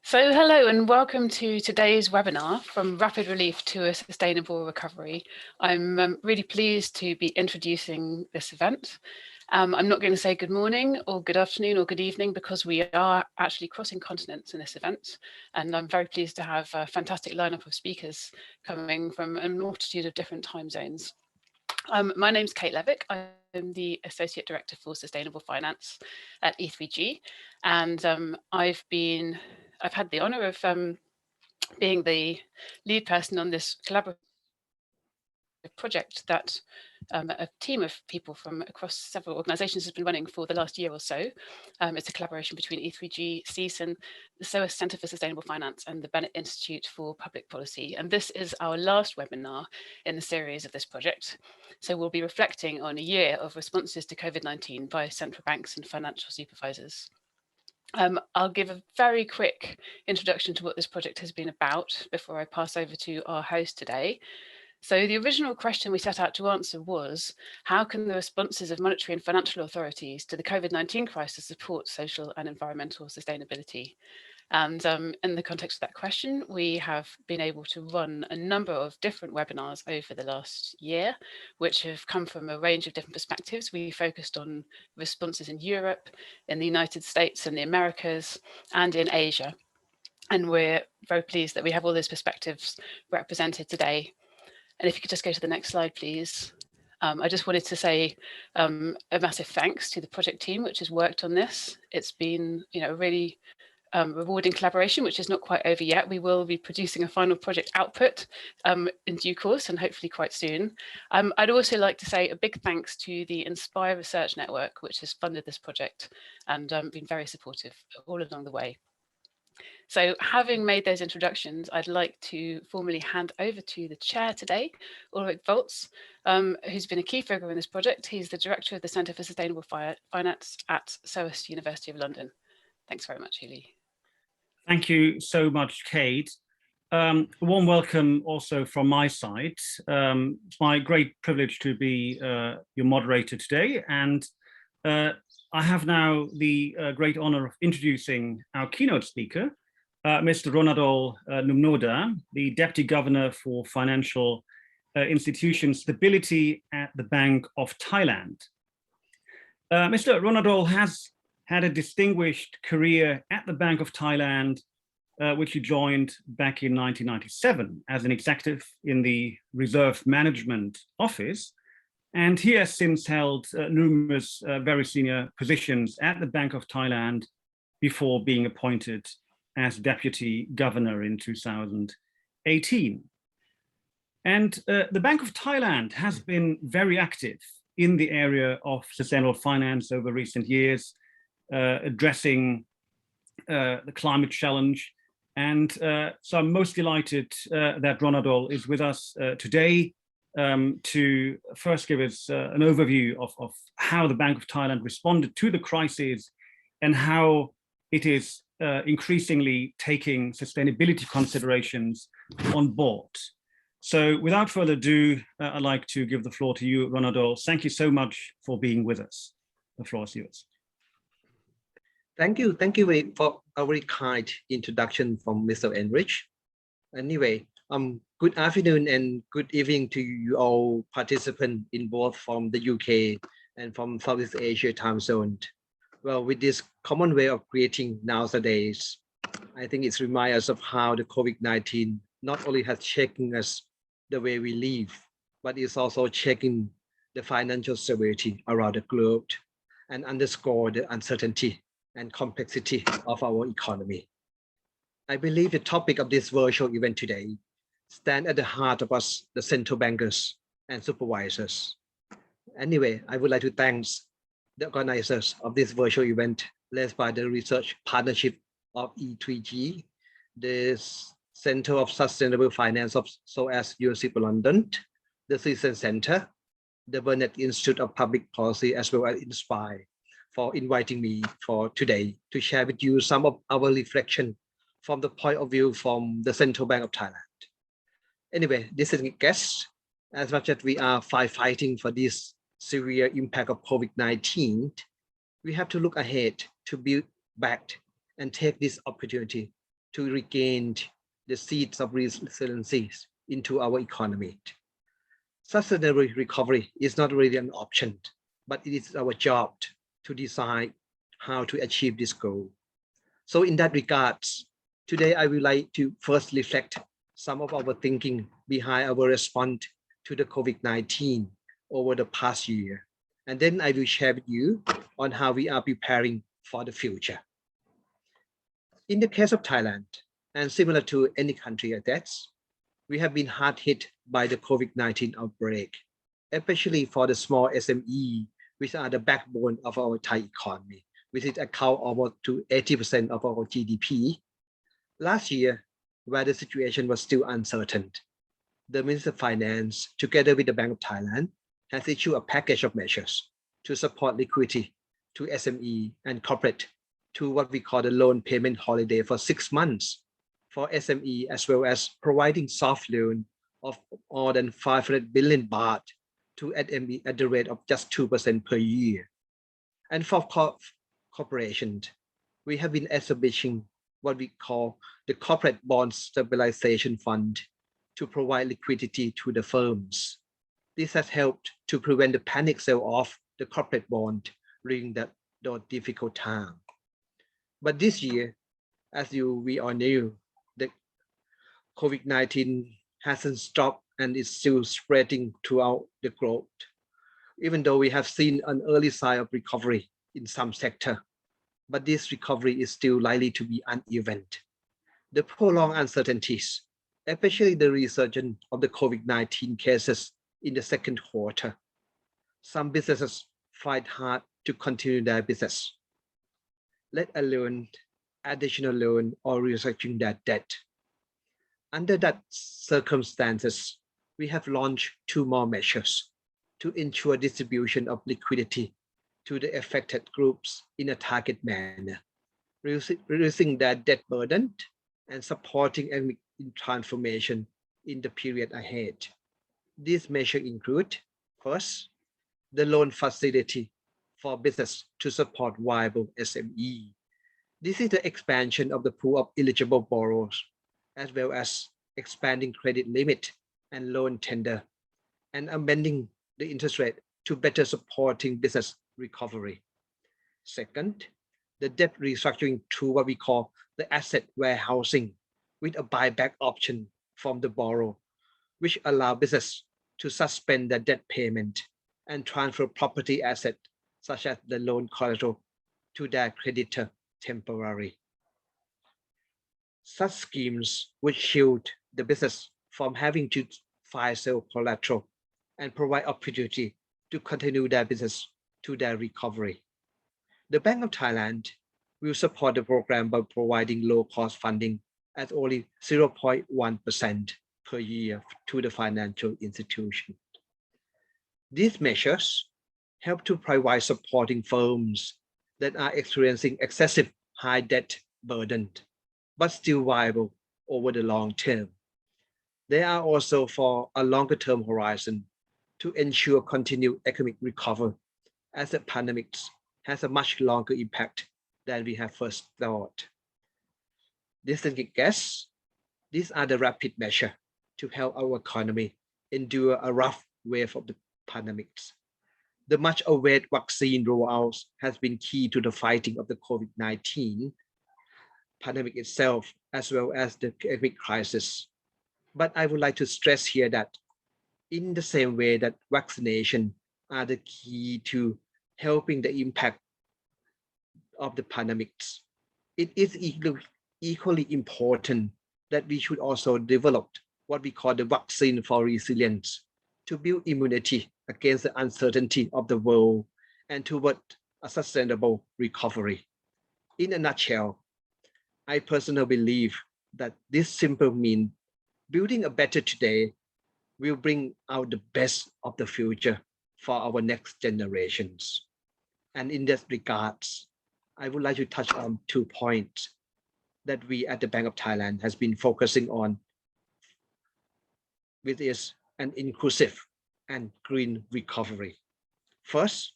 So hello and welcome to today's webinar, From Rapid Relief to a Sustainable Recovery. I'm really pleased to be introducing this event. I'm not going to say good morning or good afternoon or good evening because we are actually crossing continents in this event. And I'm very pleased to have a fantastic lineup of speakers coming from a multitude of different time zones. My name's Kate Levick. I'm the Associate Director for Sustainable Finance at E3G. And I've had the honour of being the lead person on this collaborative project that a team of people from across several organisations has been running for the last year or so. It's a collaboration between E3G, SEACAN, the SOAS Centre for Sustainable Finance and the Bennett Institute for Public Policy. And this is our last webinar in the series of this project. So we'll be reflecting on a year of responses to COVID-19 by central banks and financial supervisors. I'll give a very quick introduction to what this project has been about before I pass over to our host today. So the original question we set out to answer was, how can the responses of monetary and financial authorities to the COVID-19 crisis support social and environmental sustainability? And in the context of that question, we have been able to run a number of different webinars over the last year, which have come from a range of different perspectives. We focused on responses in Europe, in the United States and the Americas, and in Asia. And we're very pleased that we have all those perspectives represented today. And if you could just go to the next slide, please. I just wanted to say a massive thanks to the project team, which has worked on this. It's been, a really rewarding collaboration, which is not quite over yet. We will be producing a final project output in due course and hopefully quite soon. I'd also like to say a big thanks to the Inspire Research Network, which has funded this project and been very supportive all along the way. So having made those introductions, I'd like to formally hand over to the chair today, Ulrich Volz, who's been a key figure in this project. He's the director of the Centre for Sustainable Finance at SOAS University of London. Thanks very much, Healy. Thank you so much, Kate. A warm welcome also from my side. It's my great privilege to be your moderator today. And I have now the great honor of introducing our keynote speaker, Mr. Ronadol Numnonda, the Deputy Governor for Financial Institution Stability at the Bank of Thailand. Mr. Ronadol has had a distinguished career at the Bank of Thailand, which he joined back in 1997 as an executive in the Reserve Management Office. And he has since held numerous very senior positions at the Bank of Thailand before being appointed as Deputy Governor in 2018. And the Bank of Thailand has been very active in the area of sustainable finance over recent years, addressing the climate challenge. And so I'm most delighted that Ronadol is with us today to first give us an overview of how the Bank of Thailand responded to the crisis and how it is increasingly taking sustainability considerations on board. So without further ado, I'd like to give the floor to you, Ronadol. Thank you so much for being with us. The floor is yours. Thank you for a very kind introduction from Mr. Ulrich. Anyway, good afternoon and good evening to you all participants in both from the UK and from Southeast Asia time zone. Well, with this common way of creating nowadays, I think it reminds us of how the COVID-19 not only has shaken us the way we live, but it's also shaking the financial stability around the globe and underscore the uncertainty and complexity of our economy. I believe the topic of this virtual event today stands at the heart of us, the central bankers and supervisors. Anyway, I would like to thank the organizers of this virtual event led by the research partnership of E3G, the Center of Sustainable Finance of SOAS University of London, the SEACAN Center, the Bennett Institute of Public Policy, as well as Inspire, for inviting me for today to share with you some of our reflection from the point of view from the Central Bank of Thailand. Anyway, this is a guest. As much as we are fighting for this severe impact of COVID-19, we have to look ahead to build back and take this opportunity to regain the seeds of resiliency into our economy. Sustainable recovery is not really an option, but it is our job to decide how to achieve this goal. So in that regards, today I would like to first reflect some of our thinking behind our response to the COVID-19 over the past year. And then I will share with you on how we are preparing for the future. In the case of Thailand, and similar to any country like that, we have been hard hit by the COVID-19 outbreak, especially for the small SME, which are the backbone of our Thai economy, which is account almost to 80% of our GDP. Last year, where the situation was still uncertain, the Minister of Finance, together with the Bank of Thailand, has issued a package of measures to support liquidity to SME and corporate to what we call the loan payment holiday for 6 months for SME, as well as providing soft loan of more than 500 billion baht to SME at the rate of just 2% per year. And for corporations, we have been establishing what we call the Corporate Bond Stabilization Fund to provide liquidity to the firms. This has helped to prevent the panic sale of the corporate bond during that difficult time. But this year, as we all knew, the COVID-19 hasn't stopped and is still spreading throughout the globe. Even though we have seen an early sign of recovery in some sector, but this recovery is still likely to be uneven. The prolonged uncertainties, especially the resurgence of the COVID-19 cases in the second quarter, some businesses fight hard to continue their business, let alone additional loan or restructuring their debt. Under that circumstances, we have launched 2 more measures to ensure distribution of liquidity to the affected groups in a target manner, reducing their debt burden and supporting economic transformation in the period ahead. These measures include, first, the loan facility for business to support viable SME. This is the expansion of the pool of eligible borrowers, as well as expanding credit limit and loan tender, and amending the interest rate to better supporting business recovery. Second, the debt restructuring through what we call the asset warehousing with a buyback option from the borrower, which allow business to suspend their debt payment and transfer property asset such as the loan collateral to their creditor temporarily. Such schemes would shield the business from having to file sale collateral and provide opportunity to continue their business to their recovery. The Bank of Thailand will support the program by providing low-cost funding at only 0.1% per year to the financial institution. These measures help to provide supporting firms that are experiencing excessive high debt burden, but still viable over the long term. They are also for a longer term horizon to ensure continued economic recovery, as the pandemic has a much longer impact than we have first thought. Distinguished guests, these are the rapid measures to help our economy endure a rough wave of the pandemics. The much awaited vaccine rollout has been key to the fighting of the COVID-19 pandemic itself, as well as the economic crisis. But I would like to stress here that in the same way that vaccination are the key to helping the impact of the pandemics, it is equally important that we should also develop what we call the vaccine for resilience to build immunity against the uncertainty of the world and toward a sustainable recovery. In a nutshell, I personally believe that this simple means building a better today will bring out the best of the future for our next generations. And in that regards, I would like to touch on 2 points that we at the Bank of Thailand has been focusing on, which is an inclusive and green recovery. First,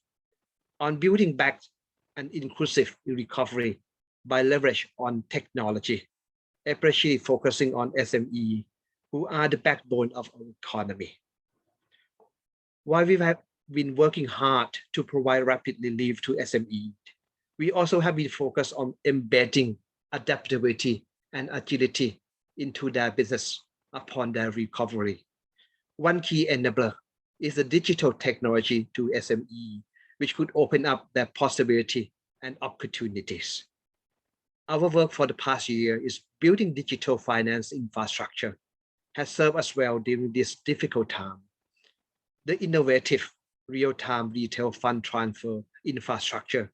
on building back an inclusive recovery by leverage on technology especially focusing on SME, who are the backbone of our economy. While we have been working hard to provide rapid relief to SME, we also have been focused on embedding adaptability and agility into their business upon their recovery. One key enabler is the digital technology to SME, which could open up their possibility and opportunities. Our work for the past year is building digital finance infrastructure has served us well during this difficult time. The innovative real-time retail fund transfer infrastructure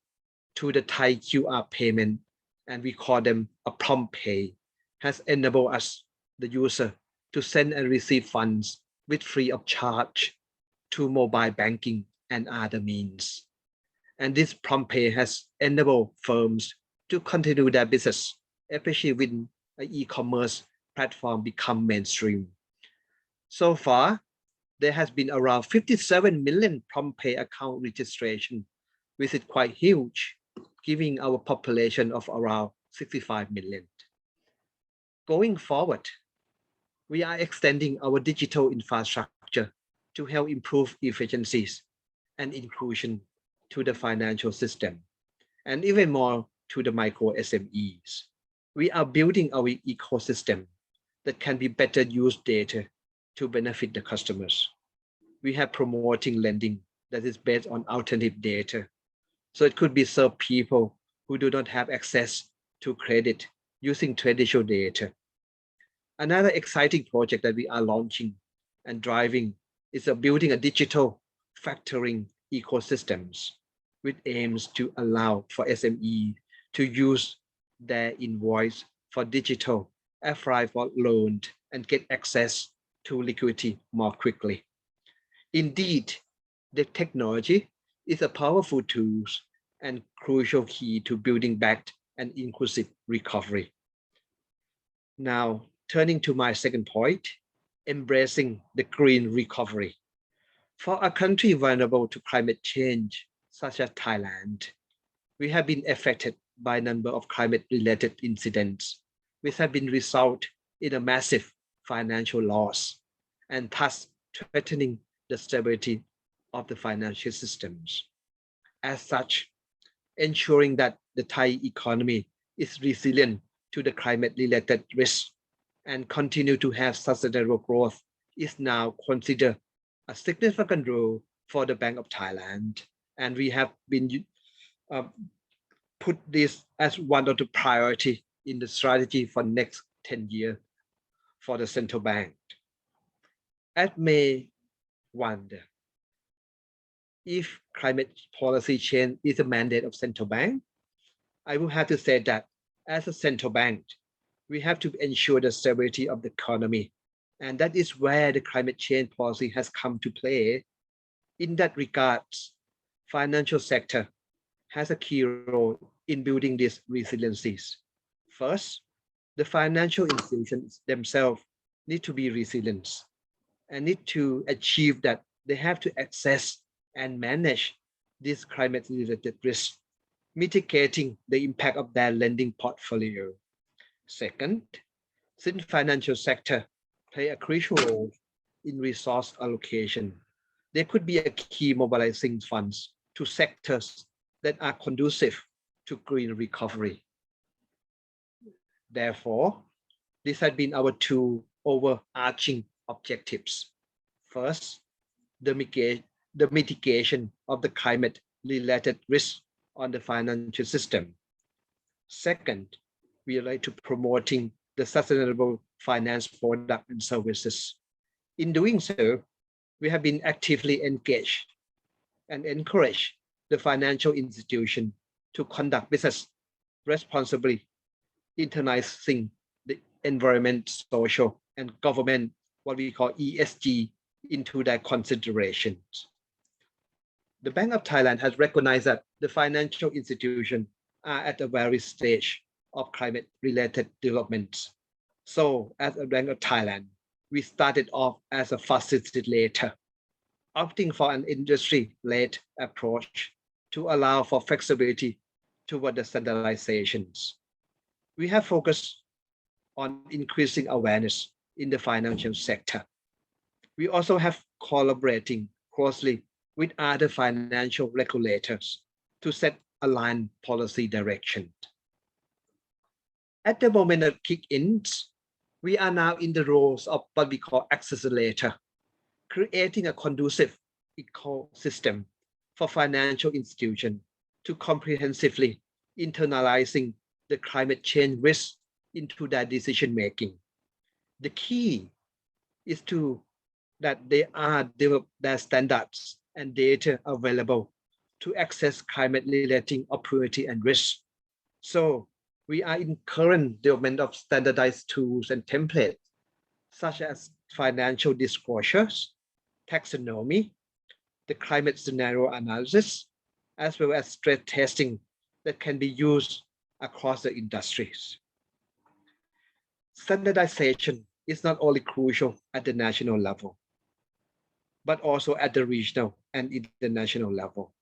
to the Thai QR payment, and we call them a prompt pay, has enabled us, the user, to send and receive funds with free of charge to mobile banking and other means. And this prompt pay has enabled firms to continue their business, especially when an e-commerce platform become mainstream. So far, there has been around 57 million prompt pay account registration, which is quite huge, giving our population of around 65 million. Going forward, we are extending our digital infrastructure to help improve efficiencies and inclusion to the financial system, and even more to the micro SMEs. We are building our ecosystem that can be better use data to benefit the customers. We have promoting lending that is based on alternative data. So it could be served people who do not have access to credit using traditional data. Another exciting project that we are launching and driving is building a digital factoring ecosystems with aims to allow for SME to use their invoice for digital, apply for loan, and get access to liquidity more quickly. Indeed, the technology is a powerful tool and crucial key to building back an inclusive recovery. Now, turning to my second point, embracing the green recovery. For a country vulnerable to climate change, such as Thailand, we have been affected by a number of climate-related incidents, which have been result in a massive financial loss and thus threatening the stability of the financial systems. As such, ensuring that the Thai economy is resilient to the climate-related risks and continue to have sustainable growth is now considered a significant role for the Bank of Thailand. And we have been put this as one of the priority in the strategy for next 10 years for the central bank. At May wonder if climate policy change is a mandate of central bank. I will have to say that as a central bank, we have to ensure the stability of the economy. And that is where the climate change policy has come to play. In that regard, financial sector has a key role in building these resiliencies. First, the financial institutions themselves need to be resilient and need to achieve that they have to access and manage this climate-related risk, mitigating the impact of their lending portfolio. Second, since financial sector play a crucial role in resource allocation, there could be a key mobilizing funds to sectors that are conducive to green recovery. Therefore, these have been our two overarching objectives. First, the mitigation of the climate-related risk on the financial system. Second, we are to promoting the sustainable finance product and services. In doing so, we have been actively engaged and encourage the financial institution to conduct business responsibly, internalizing the environment, social, and government, what we call ESG, into their considerations. The Bank of Thailand has recognized that the financial institutions are at a various stage of climate-related developments. So as a Bank of Thailand, we started off as a facilitator, opting for an industry-led approach to allow for flexibility toward the standardizations. We have focused on increasing awareness in the financial sector. We also have collaborating closely with other financial regulators to set aligned policy direction. At the moment of kick-ins, we are now in the roles of what we call accelerator, creating a conducive ecosystem for financial institutions to comprehensively internalizing the climate change risk into their decision-making. The key is that they are develop their standards and data available to access climate-related opportunity and risk. So we are in current development of standardized tools and templates, such as financial disclosures, taxonomy, the climate scenario analysis, as well as stress testing that can be used across the industries. Standardization is not only crucial at the national level, but also at the regional and international level.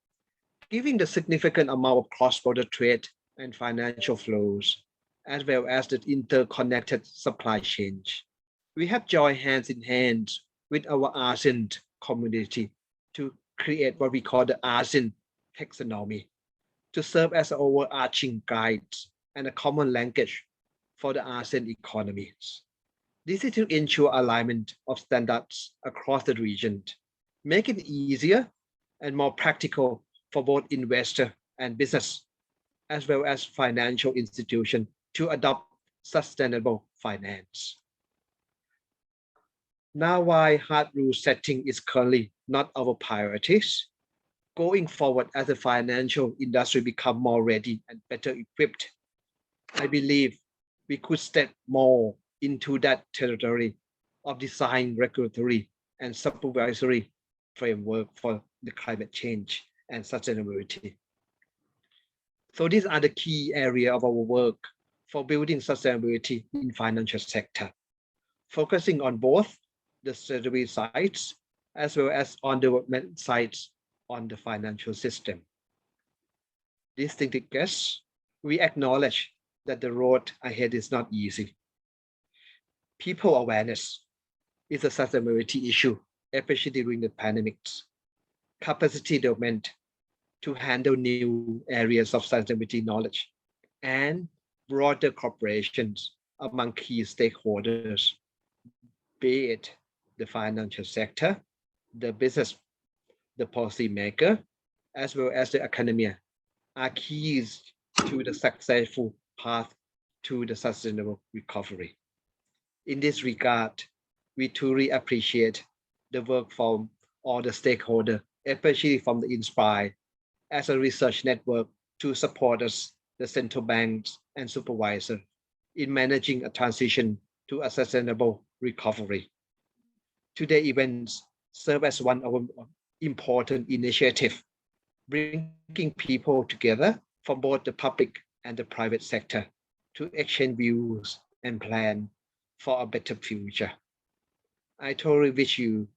Given the significant amount of cross-border trade and financial flows, as well as the interconnected supply chain, we have joined hands in hand with our ASEAN community to create what we call the Asian Taxonomy, to serve as an overarching guide and a common language for the ASEAN economies. This is to ensure alignment of standards across the region, make it easier and more practical for both investor and business, as well as financial institutions to adopt sustainable finance. Now, while hard rule setting is currently not our priorities, going forward as the financial industry become more ready and better equipped, I believe we could step more into that territory of design regulatory and supervisory framework for the climate change and sustainability. So these are the key areas of our work for building sustainability in financial sector, focusing on both the strategy sides as well as on development sides on the financial system. Distinguished guests, we acknowledge that the road ahead is not easy. People awareness is a sustainability issue, especially during the pandemics. Capacity development to handle new areas of sustainability knowledge and broader cooperations among key stakeholders, be it the financial sector, the business, the policymaker, as well as the academia, are keys to the successful path to the sustainable recovery. In this regard, we truly appreciate the work from all the stakeholders, especially from the INSPIRE, as a research network to support us, the central banks and supervisors, in managing a transition to a sustainable recovery. Today's events serve as one of our important initiatives, bringing people together from both the public and the private sector to exchange views and plan for a better future. I totally wish you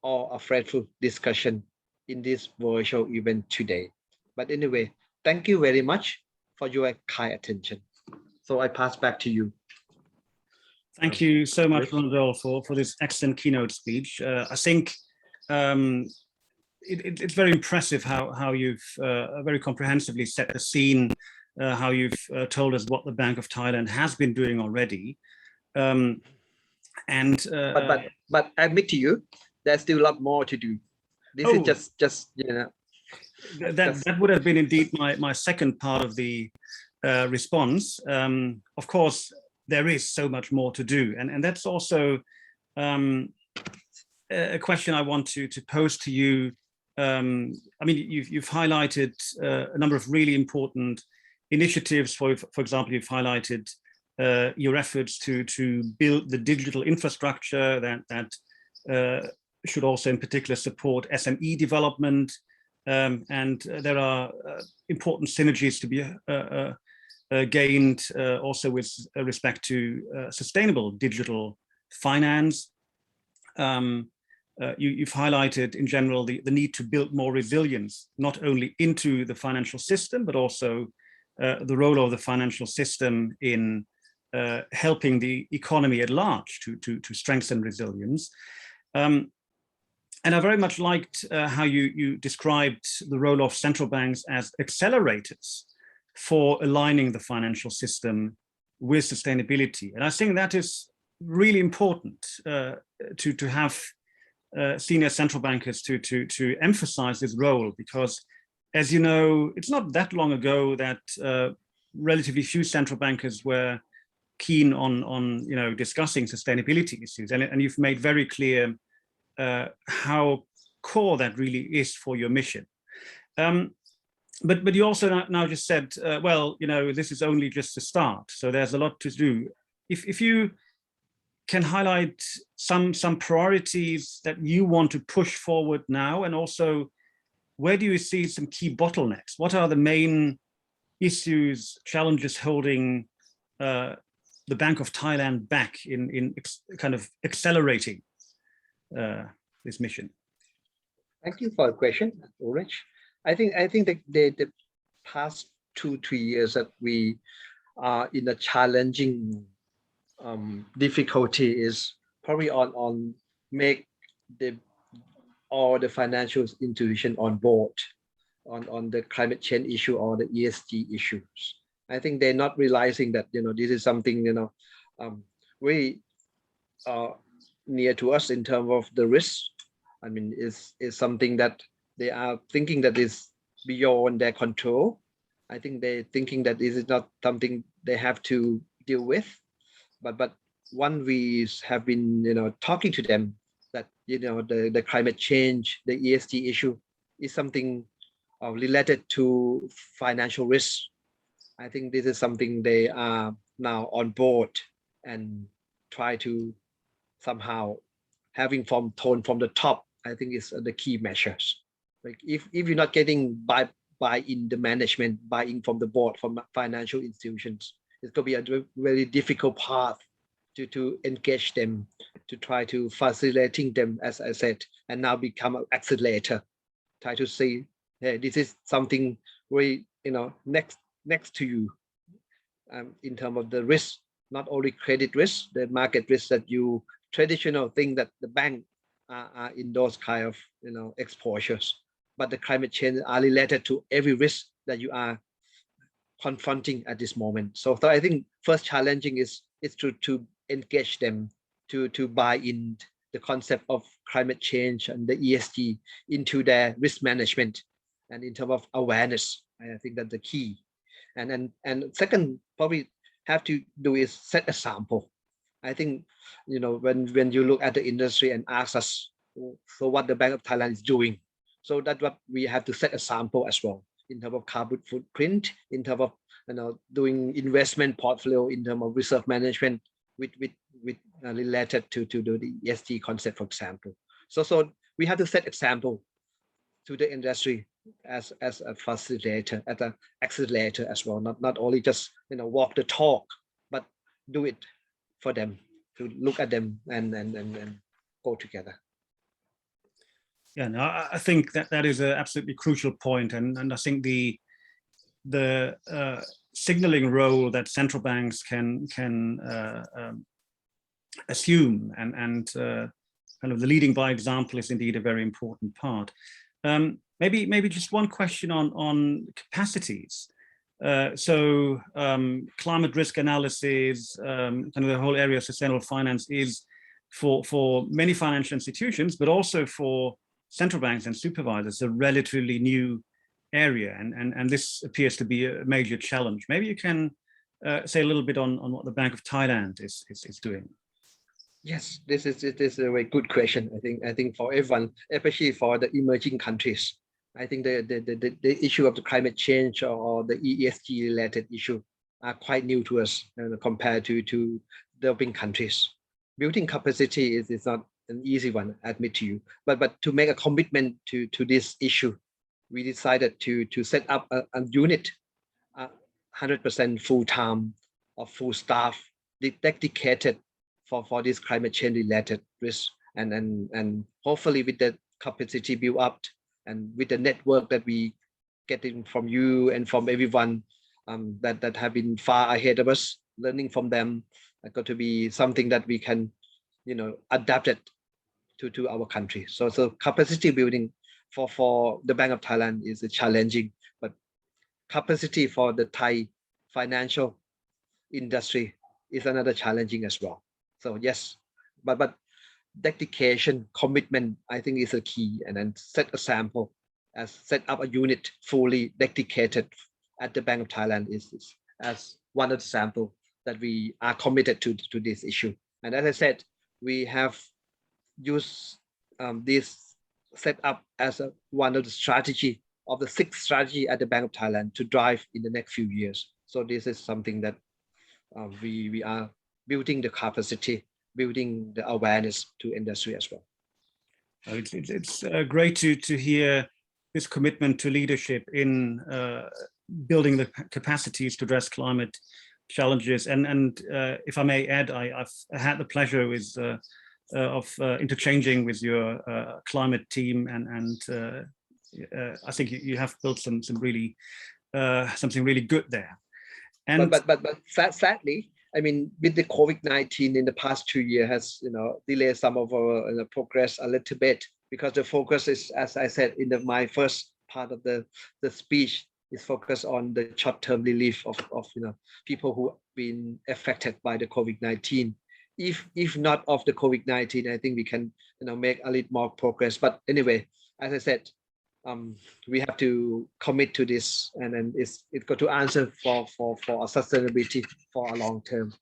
all a fruitful discussion in this virtual event today. But anyway, thank you very much for your kind attention. So I pass back to you. Thank you so much, Ronadol, for this excellent keynote speech. I think it's very impressive how you've very comprehensively set the scene, how you've told us what the Bank of Thailand has been doing already. But I admit to you, there's still a lot more to do. This is just you know. That would have been indeed my second part of the response. Of course, there is so much more to do, and that's also a question I want to pose to you. I mean, you've highlighted a number of really important initiatives. For example, you've highlighted your efforts to build the digital infrastructure that should also in particular support SME development. And there are important synergies to be gained also with respect to sustainable digital finance. You've highlighted in general the need to build more resilience, not only into the financial system, but also the role of the financial system in helping the economy at large to strengthen resilience. And I very much liked how you described the role of central banks as accelerators for aligning the financial system with sustainability. And I think that is really important to have senior central bankers to emphasize this role, because, as you know, it's not that long ago that relatively few central bankers were keen on discussing sustainability issues, and you've made very clear how core that really is for your mission. But you also now just said, well, this is only just a start, so there's a lot to do. If you can highlight some priorities that you want to push forward now, and also where do you see some key bottlenecks? What are the main issues, challenges holding the Bank of Thailand back in kind of accelerating this mission? Thank you for the question, Ulrich. I think the past 2-3 years that we are in a challenging difficulty is probably on make all the financial institutions on board on the climate change issue or the ESG issues. I think they're not realizing that this is something very near to us in terms of the risk. I mean, is something that they are thinking that is beyond their control. I think they're thinking that this is not something they have to deal with. But one we have been talking to them that the climate change, the ESG issue is something related to financial risk. I think this is something they are now on board and try to somehow having tone from the top. I think is the key measures. Like if you're not getting buy in the management, buying from the board, from financial institutions, it's going to be a very difficult path to engage them, to try to facilitating them, as I said, and now become an accelerator. Try to say, hey, this is something very next to you in terms of the risk, not only credit risk, the market risk that you traditional thing that the bank are in those kind of exposures, but the climate change are related to every risk that you are confronting at this moment. So I think first challenging is to engage them to buy in the concept of climate change and the ESG into their risk management and in terms of awareness. I think that's the key. And second, probably have to do is set a sample. I think when you look at the industry and ask us, so what the Bank of Thailand is doing, so that's what we have to set a sample as well in terms of carbon footprint, in terms of doing investment portfolio, in terms of reserve management with related to the ESG concept, for example. So we have to set example to the industry as a facilitator, as an accelerator as well. Not only just walk the talk, but do it for them, to look at them and go together. Yeah, no, I think that is an absolutely crucial point, and I think the signaling role that central banks can assume and kind of the leading by example is indeed a very important part. Maybe just one question on capacities. So climate risk analysis, kind of the whole area of sustainable finance is for many financial institutions, but also for central banks and supervisors, a relatively new area, and this appears to be a major challenge. Maybe you can say a little bit on what the Bank of Thailand is doing. Yes, this is a very good question. I think for everyone, especially for the emerging countries, I think the issue of the climate change or the ESG related issue are quite new to us compared to developing countries. Building capacity is not an easy one, I admit to you, but to make a commitment to this issue, we decided to set up a unit, 100% full time or full staff dedicated for this climate change related risk, and hopefully with the capacity built up and with the network that we getting from you and from everyone that have been far ahead of us, learning from them got to be something that we can, adapt it to our country. So capacity building for the Bank of Thailand is challenging, but capacity for the Thai financial industry is another challenging as well. So yes, but dedication, commitment, I think is a key, and then set a sample as set up a unit fully dedicated at the Bank of Thailand is as one of the sample that we are committed to this issue. And as I said, we have used this set up as one of the strategy of the 6th strategy at the Bank of Thailand to drive in the next few years. So this is something that we are building the capacity, building the awareness to industry as well. It's great to hear this commitment to leadership in building the capacities to address climate challenges. And if I may add, I've had the pleasure of interchanging with your climate team, and I think you have built something really good there. And but sadly, I mean, with the COVID-19 in the past 2 years has delayed some of our progress a little bit, because the focus is, as I said in my first part of the speech, is focused on the short-term relief of people who have been affected by the COVID-19. If not of the COVID-19, I think we can make a little more progress. But anyway, as I said, we have to commit to this, and then it's got to answer for our sustainability for a long term.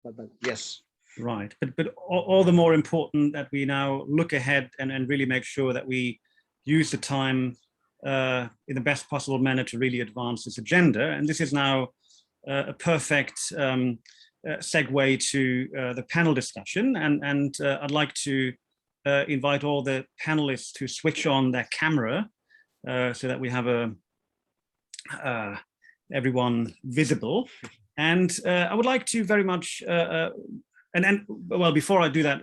But yes, right. But all the more important that we now look ahead and really make sure that we use the time in the best possible manner to really advance this agenda. And this is now a perfect segue to the panel discussion. And I'd like to invite all the panelists to switch on their camera so that we have everyone visible. And I would like to very much, well, before I do that,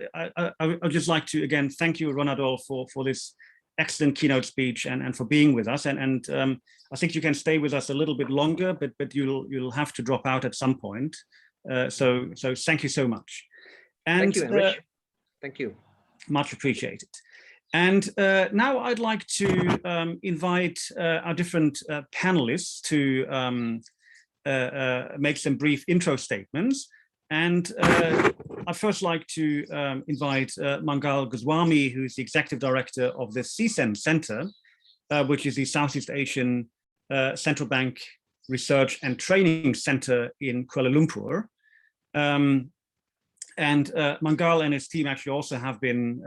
I would just like to again thank you, Ronadol, for this excellent keynote speech and for being with us. And I think you can stay with us a little bit longer, but you'll have to drop out at some point. So thank you so much. And thank you, Ulrich. Thank you. Much appreciated. And now I'd like to invite our different panelists to make some brief intro statements. And I'd first like to invite Mangal Goswami, who's the Executive Director of the SEACAN Center, which is the Southeast Asian Central Bank Research and Training Center in Kuala Lumpur. And Mangal and his team actually also have been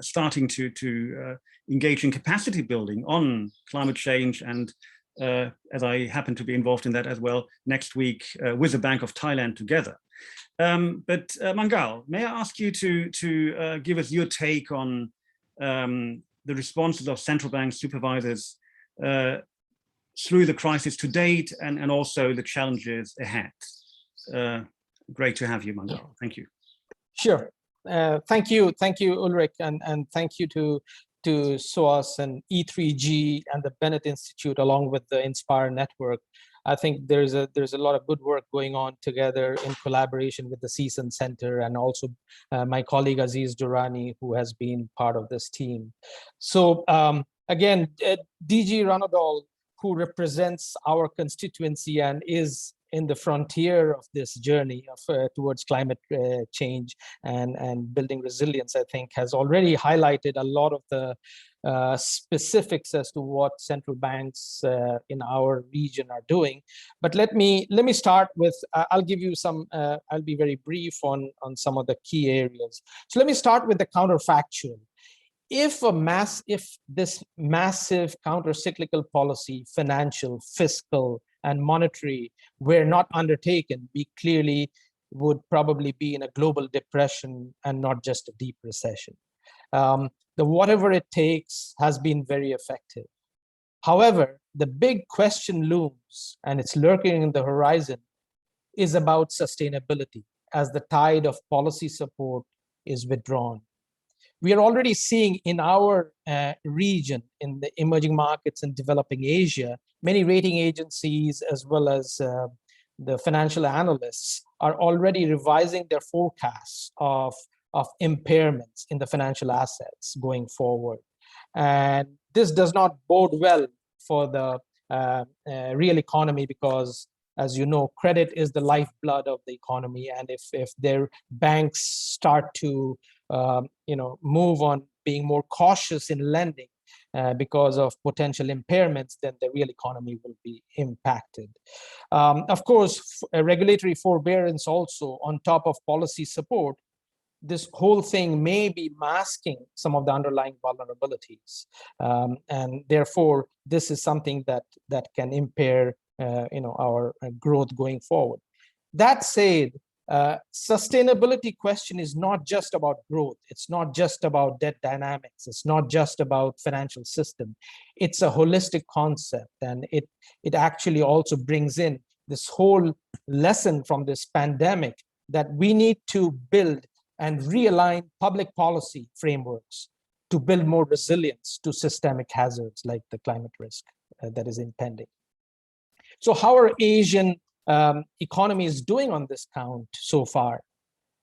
starting to engage in capacity building on climate change, and as I happen to be involved in that as well, next week with the Bank of Thailand together. But Mangal, may I ask you to give us your take on the responses of central bank supervisors through the crisis to date, and also the challenges ahead. Great to have you, Mangal. Thank you. Sure. Thank you, Ulrich, and thank you to SOAS and E3G and the Bennett Institute, along with the Inspire Network. I think there's a lot of good work going on together in collaboration with the SEACAN Center, and also my colleague Aziz Durrani, who has been part of this team. So again, DG Ronadol, who represents our constituency and is in the frontier of this journey of towards climate change and building resilience, I think has already highlighted a lot of the specifics as to what central banks in our region are doing. But let me start with, I'll give you some, I'll be very brief on some of the key areas. So let me start with the counterfactual. If this massive counter-cyclical policy, financial, fiscal, and monetary were not undertaken, we clearly would probably be in a global depression and not just a deep recession. The whatever it takes has been very effective. However, the big question looms, and it's lurking in the horizon, is about sustainability as the tide of policy support is withdrawn. We are already seeing in our region, in the emerging markets and developing Asia, many rating agencies as well as the financial analysts are already revising their forecasts of impairments in the financial assets going forward. And this does not bode well for the real economy, because, as you know, credit is the lifeblood of the economy. And if their banks start to move on being more cautious in lending because of potential impairments, then the real economy will be impacted. Of course, regulatory forbearance also, on top of policy support, this whole thing may be masking some of the underlying vulnerabilities, and therefore this is something that can impair our growth going forward. That said, sustainability question is not just about growth. It's not just about debt dynamics. It's not just about financial system. It's a holistic concept, and it actually also brings in this whole lesson from this pandemic that we need to build and realign public policy frameworks to build more resilience to systemic hazards like the climate risk that is impending. So how are Asian economies doing on this count so far?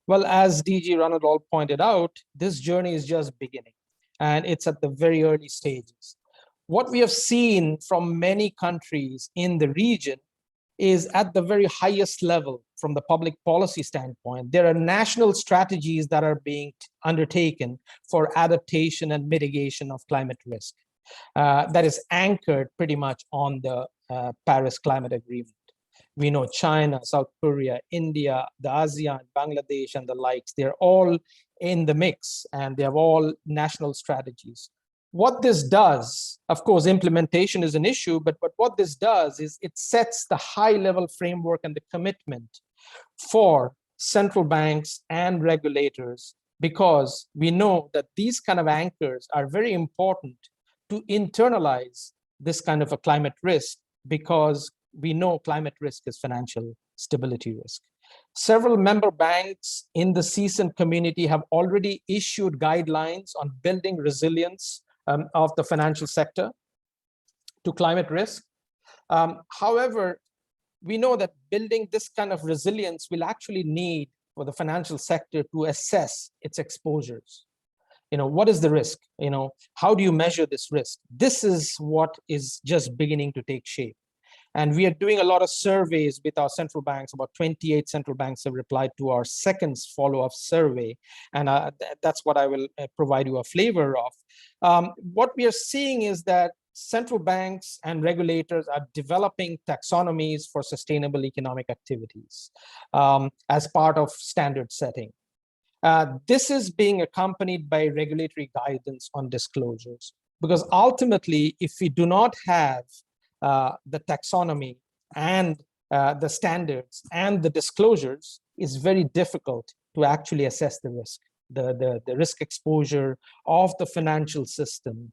Well, as DG Ronadol pointed out, this journey is just beginning, and it's at the very early stages. What we have seen from many countries in the region is at the very highest level from the public policy standpoint. There are national strategies that are being undertaken for adaptation and mitigation of climate risk that is anchored pretty much on the Paris Climate Agreement. We know China, South Korea, India, the ASEAN, Bangladesh, and the likes, they're all in the mix, and they have all national strategies. What this does, of course, implementation is an issue, but what this does is it sets the high-level framework and the commitment for central banks and regulators, because we know that these kind of anchors are very important to internalize this kind of a climate risk, because we know climate risk is financial stability risk. Several member banks in the SEACAN community have already issued guidelines on building resilience of the financial sector to climate risk. However, we know that building this kind of resilience will actually need for the financial sector to assess its exposures. What is the risk? How do you measure this risk? This is what is just beginning to take shape. And we are doing a lot of surveys with our central banks. About 28 central banks have replied to our second follow-up survey. And that's what I will provide you a flavor of. What we are seeing is that central banks and regulators are developing taxonomies for sustainable economic activities as part of standard setting. This is being accompanied by regulatory guidance on disclosures, because ultimately, if we do not have the taxonomy and the standards and the disclosures, it's very difficult to actually assess the risk, the risk exposure of the financial system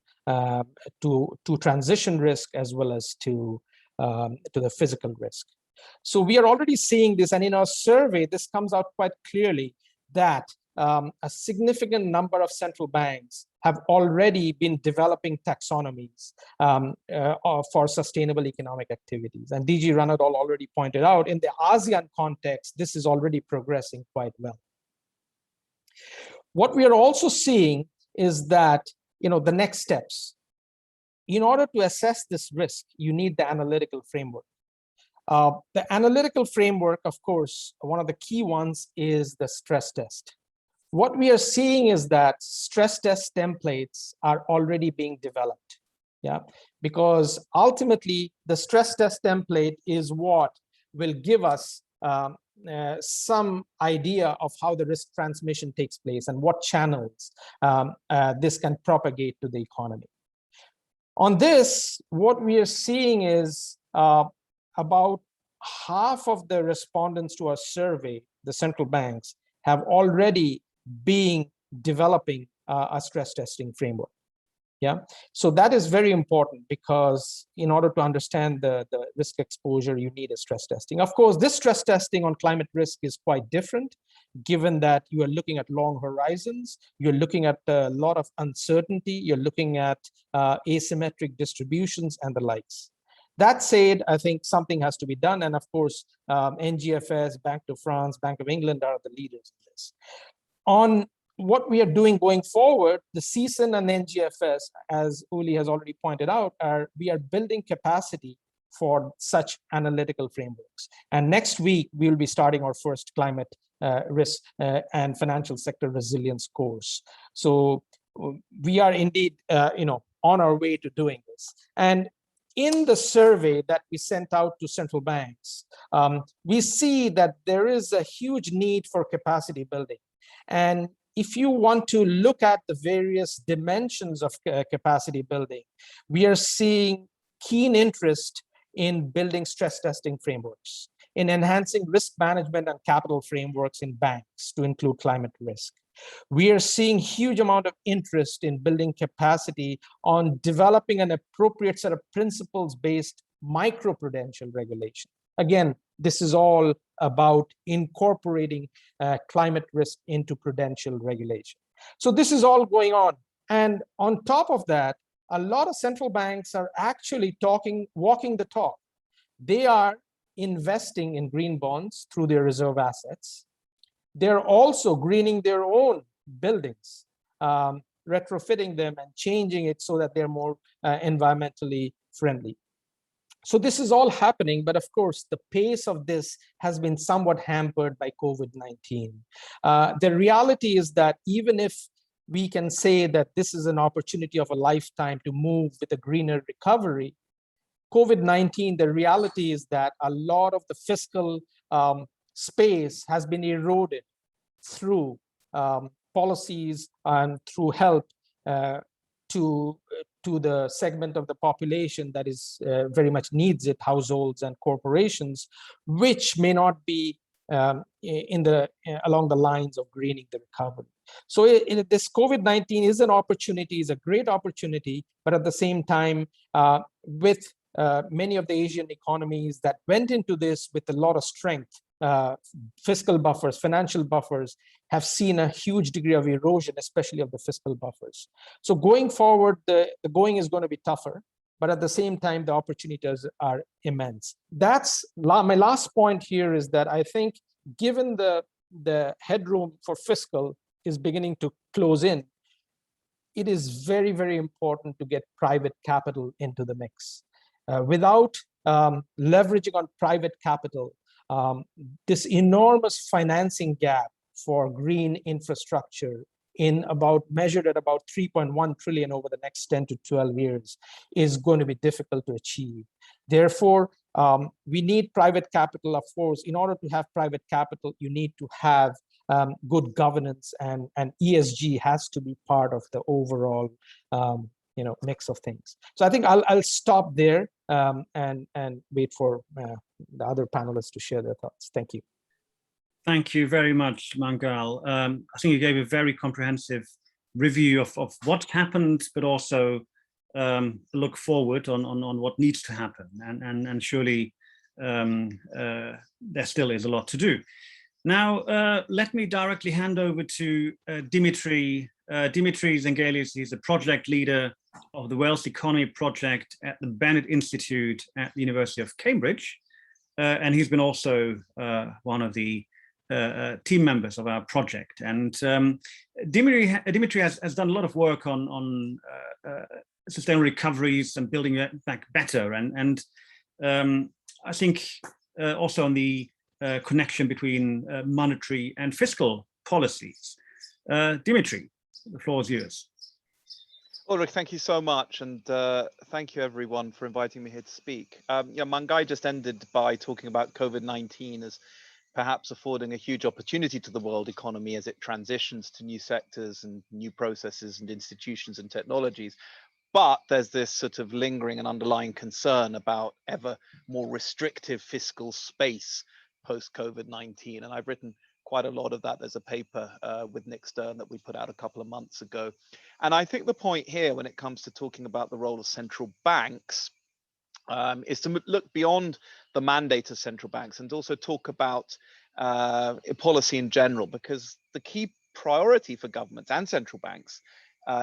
to transition risk as well as to the physical risk. So we are already seeing this, and in our survey, this comes out quite clearly that a significant number of central banks have already been developing taxonomies for sustainable economic activities. And DG Ronadol already pointed out, in the ASEAN context, this is already progressing quite well. What we are also seeing is that, the next steps. In order to assess this risk, you need the analytical framework. The analytical framework, of course, one of the key ones is the stress test. What we are seeing is that stress test templates are already being developed, because ultimately the stress test template is what will give us some idea of how the risk transmission takes place and what channels this can propagate to the economy. On this, what we are seeing is about half of the respondents to our survey, the central banks, have already been developing a stress testing framework. So that is very important, because in order to understand the risk exposure, you need a stress testing. Of course, this stress testing on climate risk is quite different, given that you are looking at long horizons, you're looking at a lot of uncertainty, you're looking at asymmetric distributions and the likes. That said, I think something has to be done. And of course, NGFS, Bank of France, Bank of England are the leaders in this. On what we are doing going forward, the SEACAN and NGFS, as Uli has already pointed out, we are building capacity for such analytical frameworks. And next week, we'll be starting our first climate risk and financial sector resilience course. So we are indeed, on our way to doing this. And in the survey that we sent out to central banks, we see that there is a huge need for capacity building. And if you want to look at the various dimensions of capacity building, we are seeing keen interest in building stress testing frameworks, in enhancing risk management and capital frameworks in banks to include climate risk. We are seeing huge amount of interest in building capacity on developing an appropriate set of principles-based microprudential regulation. Again, this is all about incorporating climate risk into prudential regulation. So this is all going on. And on top of that, a lot of central banks are actually walking the talk. They are investing in green bonds through their reserve assets. They're also greening their own buildings, retrofitting them and changing it so that they're more environmentally friendly. So this is all happening, but of course, the pace of this has been somewhat hampered by COVID-19. The reality is that even if we can say that this is an opportunity of a lifetime to move with a greener recovery, COVID-19, the reality is that a lot of the fiscal space has been eroded through policies and through help to the segment of the population that is very much needs it, households and corporations, which may not be along the lines of greening the recovery. So this COVID-19 is an opportunity, is a great opportunity, but at the same time, with many of the Asian economies that went into this with a lot of strength, fiscal buffers, financial buffers, have seen a huge degree of erosion, especially of the fiscal buffers. So going forward, the going is going to be tougher, but at the same time, the opportunities are immense. That's my last point here, is that I think given the headroom for fiscal is beginning to close in, it is very, very important to get private capital into the mix. Without leveraging on private capital, this enormous financing gap for green infrastructure measured at about 3.1 trillion over the next 10 to 12 years is going to be difficult to achieve. Therefore, we need private capital. Of course, in order to have private capital, you need to have good governance, and ESG has to be part of the overall mix of things. So I think I'll stop there and wait for the other panelists to share their thoughts. Thank you. Thank you very much, Mangal. I think you gave a very comprehensive review of what happened, but also look forward on what needs to happen. And surely there still is a lot to do. Now, let me directly hand over to Dimitri. Dimitri Zenghelis, he's a project leader of the Wells Economy project at the Bennett Institute at the University of Cambridge. And he's been also one of the team members of our project. And Dimitri has done a lot of work on sustainable recoveries and building that back better. And I think also on the connection between monetary and fiscal policies. Dimitri, the floor is yours. Ulrich, thank you so much, and thank you everyone for inviting me here to speak. Mangal just ended by talking about COVID-19 as perhaps affording a huge opportunity to the world economy as it transitions to new sectors and new processes and institutions and technologies. But there's this sort of lingering and underlying concern about ever more restrictive fiscal space post-COVID-19. And I've written quite a lot of that. There's a paper with Nick Stern that we put out a couple of months ago. And I think the point here when it comes to talking about the role of central banks is to look beyond the mandate of central banks and also talk about policy in general, because the key priority for governments and central banks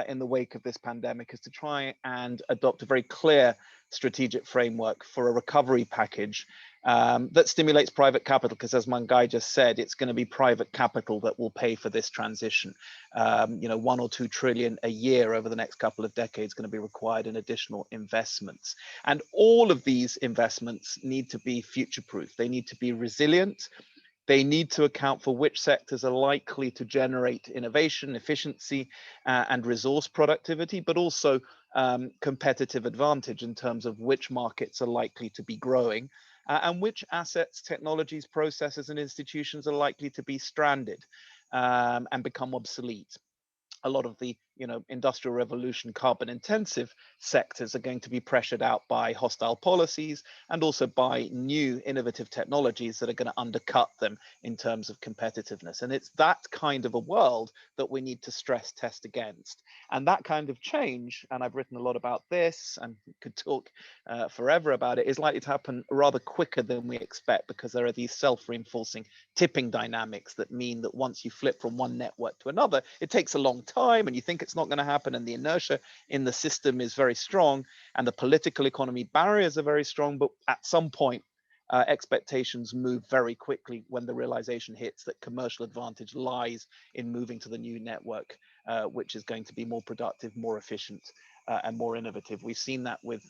in the wake of this pandemic is to try and adopt a very clear strategic framework for a recovery package that stimulates private capital, because as Mangal just said, it's going to be private capital that will pay for this transition. You know, 1 or 2 trillion a year over the next couple of decades going to be required in additional investments. And all of these investments need to be future-proof. They need to be resilient. They need to account for which sectors are likely to generate innovation, efficiency, and resource productivity, but also competitive advantage in terms of which markets are likely to be growing and which assets, technologies, processes, and institutions are likely to be stranded and become obsolete. A lot of the industrial revolution carbon intensive sectors are going to be pressured out by hostile policies and also by new innovative technologies that are going to undercut them in terms of competitiveness. And it's that kind of a world that we need to stress test against. And that kind of change, and I've written a lot about this and could talk forever about it, is likely to happen rather quicker than we expect, because there are these self-reinforcing tipping dynamics that mean that once you flip from one network to another, it takes a long time and you think it's not going to happen, and the inertia in the system is very strong and the political economy barriers are very strong, but at some point expectations move very quickly when the realization hits that commercial advantage lies in moving to the new network, which is going to be more productive, more efficient, and more innovative. We've seen that with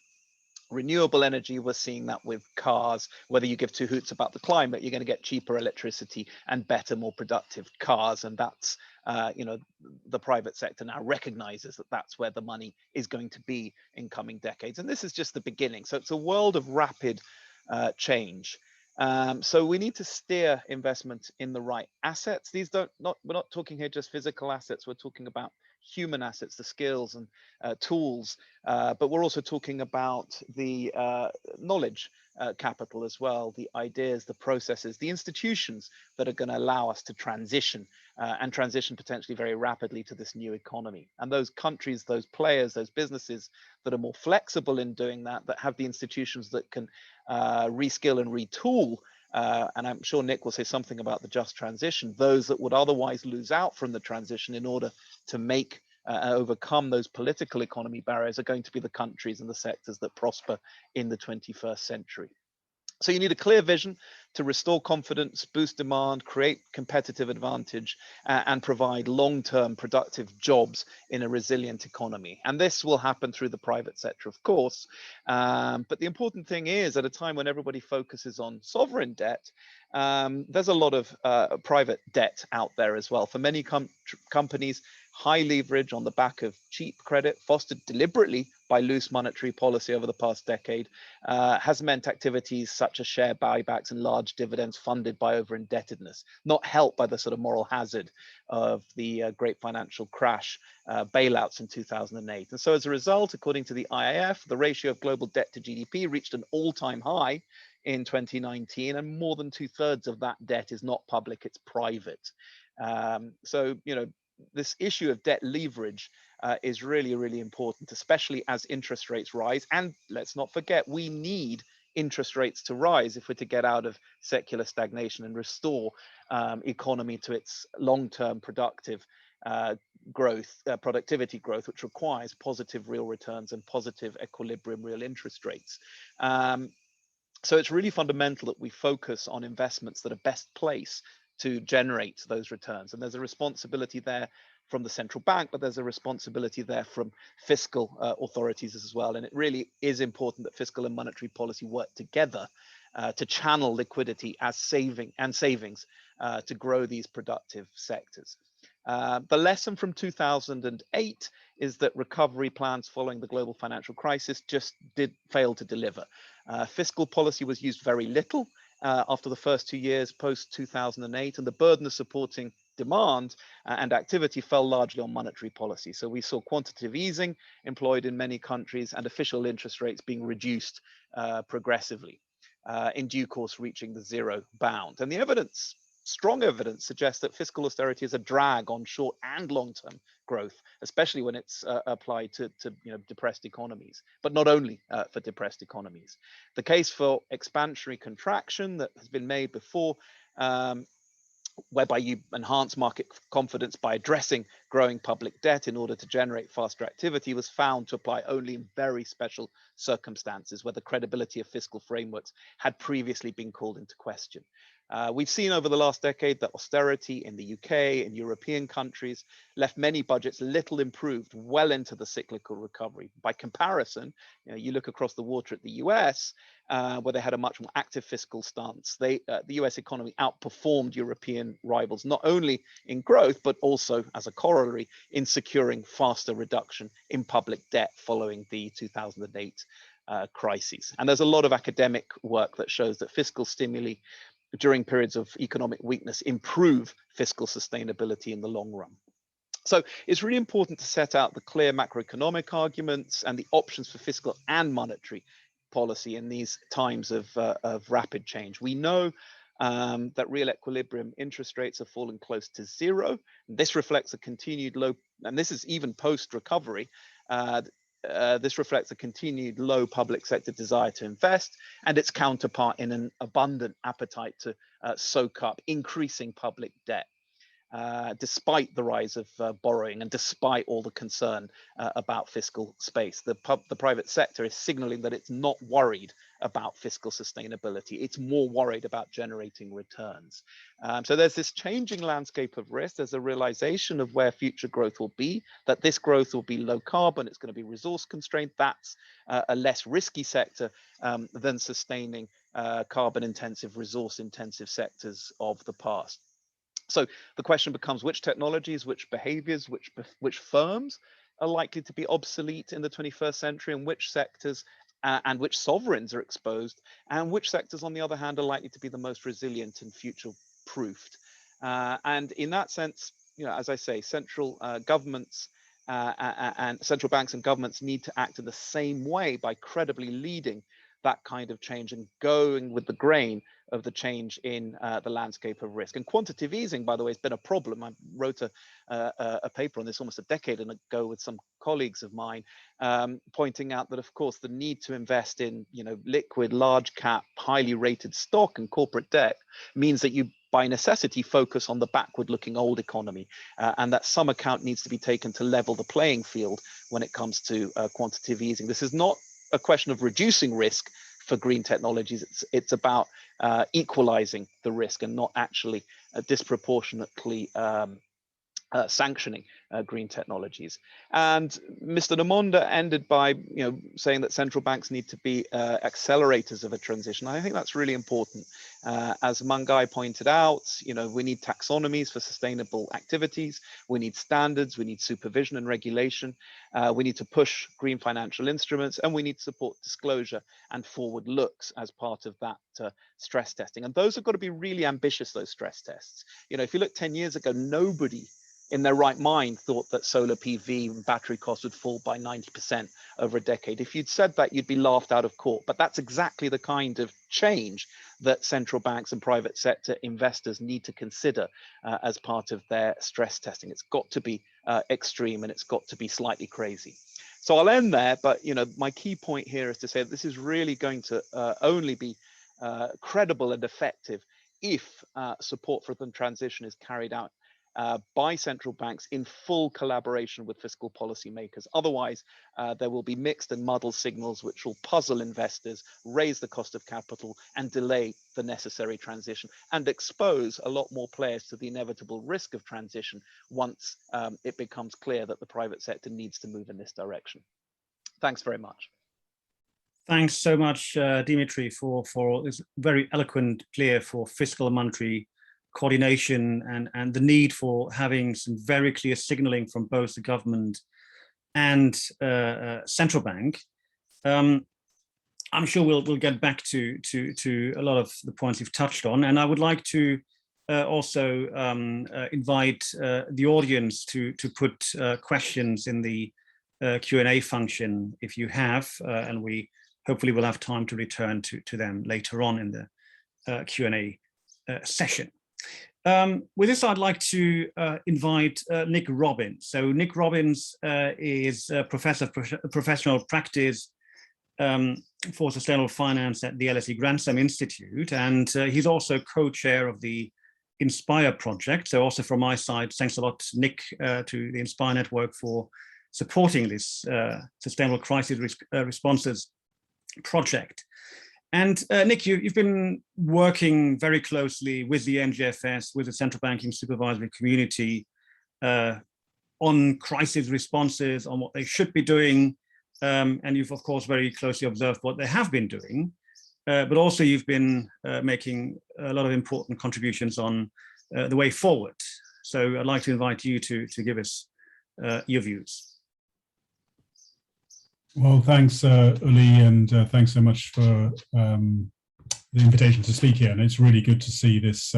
renewable energy, we're seeing that with cars. Whether you give 2 hoots about the climate, you're going to get cheaper electricity and better, more productive cars. And that's, the private sector now recognizes that that's where the money is going to be in coming decades. And this is just the beginning. So it's a world of rapid change. So we need to steer investment in the right assets. We're not talking here just physical assets. We're talking about human assets, the skills and tools, but we're also talking about the knowledge capital as well, the ideas, the processes, the institutions that are going to allow us to transition and transition potentially very rapidly to this new economy. And those countries, those players, those businesses that are more flexible in doing that, that have the institutions that can reskill and retool, and I'm sure Nick will say something about the just transition, those that would otherwise lose out from the transition in order to make overcome those political economy barriers, are going to be the countries and the sectors that prosper in the 21st century. So you need a clear vision to restore confidence, boost demand, create competitive advantage, and provide long-term productive jobs in a resilient economy. And this will happen through the private sector, of course. But the important thing is, at a time when everybody focuses on sovereign debt, there's a lot of private debt out there as well. For many companies, high leverage on the back of cheap credit, fostered deliberately by loose monetary policy over the past decade, has meant activities such as share buybacks and large dividends funded by over-indebtedness, not helped by the sort of moral hazard of the great financial crash bailouts in 2008. And so as a result, according to the IIF, the ratio of global debt to GDP reached an all-time high in 2019, and more than 2/3 of that debt is not public, it's private. So, this issue of debt leverage is really, really important, especially as interest rates rise. And let's not forget, we need interest rates to rise if we're to get out of secular stagnation and restore economy to its long-term productive productivity growth, which requires positive real returns and positive equilibrium real interest rates. So it's really fundamental that we focus on investments that are best placed to generate those returns. And there's a responsibility there from the central bank, but there's a responsibility there from fiscal authorities as well. And it really is important that fiscal and monetary policy work together to channel liquidity as savings to grow these productive sectors. The lesson from 2008 is that recovery plans following the global financial crisis just did fail to deliver. Fiscal policy was used very little after the first 2 years post 2008, and the burden of supporting demand and activity fell largely on monetary policy. So we saw quantitative easing employed in many countries and official interest rates being reduced progressively, in due course reaching the zero bound. And the evidence, strong evidence, suggests that fiscal austerity is a drag on short and long-term growth, especially when it's applied to depressed economies, but not only for depressed economies. The case for expansionary contraction that has been made before whereby you enhance market confidence by addressing growing public debt in order to generate faster activity, was found to apply only in very special circumstances where the credibility of fiscal frameworks had previously been called into question. We've seen over the last decade that austerity in the UK and European countries left many budgets little improved well into the cyclical recovery. By comparison, you look across the water at the US, where they had a much more active fiscal stance. The US economy outperformed European rivals, not only in growth, but also as a corollary in securing faster reduction in public debt following the 2008 crises. And there's a lot of academic work that shows that fiscal stimuli during periods of economic weakness improve fiscal sustainability in the long run. So it's really important to set out the clear macroeconomic arguments and the options for fiscal and monetary policy in these times of rapid change. We know that real equilibrium interest rates are falling close to zero. This reflects a continued low, and this is even post-recovery, this reflects a continued low public sector desire to invest and its counterpart in an abundant appetite to soak up increasing public debt. Despite the rise of borrowing and despite all the concern about fiscal space, the private sector is signaling that it's not worried about fiscal sustainability. It's more worried about generating returns. So there's this changing landscape of risk. There's a realization of where future growth will be, that this growth will be low carbon, it's going to be resource constrained. That's a less risky sector than sustaining carbon intensive, resource intensive sectors of the past. So the question becomes which technologies, which behaviors, which firms are likely to be obsolete in the 21st century, and which sectors and which sovereigns are exposed, and which sectors, on the other hand, are likely to be the most resilient and future-proofed. And in that sense, as I say, central governments and central banks and governments need to act in the same way by credibly leading that kind of change and going with the grain of the change in the landscape of risk. And quantitative easing, by the way, has been a problem. I wrote a paper on this almost a decade ago with some colleagues of mine, pointing out that, of course, the need to invest in liquid, large cap, highly rated stock and corporate debt means that you, by necessity, focus on the backward-looking old economy, and that some account needs to be taken to level the playing field when it comes to quantitative easing. This is not a question of reducing risk for green technologies. It's about equalizing the risk and not actually disproportionately sanctioning green technologies. And Mr. Numnonda ended by saying that central banks need to be accelerators of a transition. I think that's really important. As Mangal pointed out, we need taxonomies for sustainable activities. We need standards. We need supervision and regulation. We need to push green financial instruments, and we need to support disclosure and forward looks as part of that stress testing. And those have got to be really ambitious, those stress tests. If you look 10 years ago, nobody in their right mind thought that solar PV and battery costs would fall by 90% over a decade. If you'd said that, you'd be laughed out of court. But that's exactly the kind of change that central banks and private sector investors need to consider as part of their stress testing. It's got to be extreme, and it's got to be slightly crazy. So I'll end there, but my key point here is to say that this is really going to only be credible and effective if support for the transition is carried out by central banks in full collaboration with fiscal policymakers. Otherwise, there will be mixed and muddled signals which will puzzle investors, raise the cost of capital, and delay the necessary transition, and expose a lot more players to the inevitable risk of transition once it becomes clear that the private sector needs to move in this direction. Thanks very much. Thanks so much, Dimitri, for this very eloquent plea for fiscal and monetary coordination and the need for having some very clear signaling from both the government and central bank. I'm sure we'll get back to a lot of the points you've touched on, and I would like to also invite the audience to put questions in the Q&A function if you have, and we hopefully will have time to return to them later on in the Q&A session. With this, I'd like to invite Nick Robbins. So Nick Robbins is a professor of professional practice for sustainable finance at the LSE Grantham Institute, and he's also co-chair of the Inspire project. So also from my side, thanks a lot, Nick, to the Inspire Network for supporting this Sustainable Crisis Responses project. And Nick, you've been working very closely with the NGFS, with the central banking supervisory community on crisis responses, on what they should be doing. And you've, of course, very closely observed what they have been doing. But also you've been making a lot of important contributions on the way forward. So I'd like to invite you to give us your views. Well, thanks, Uli, and thanks so much for the invitation to speak here. And it's really good to see this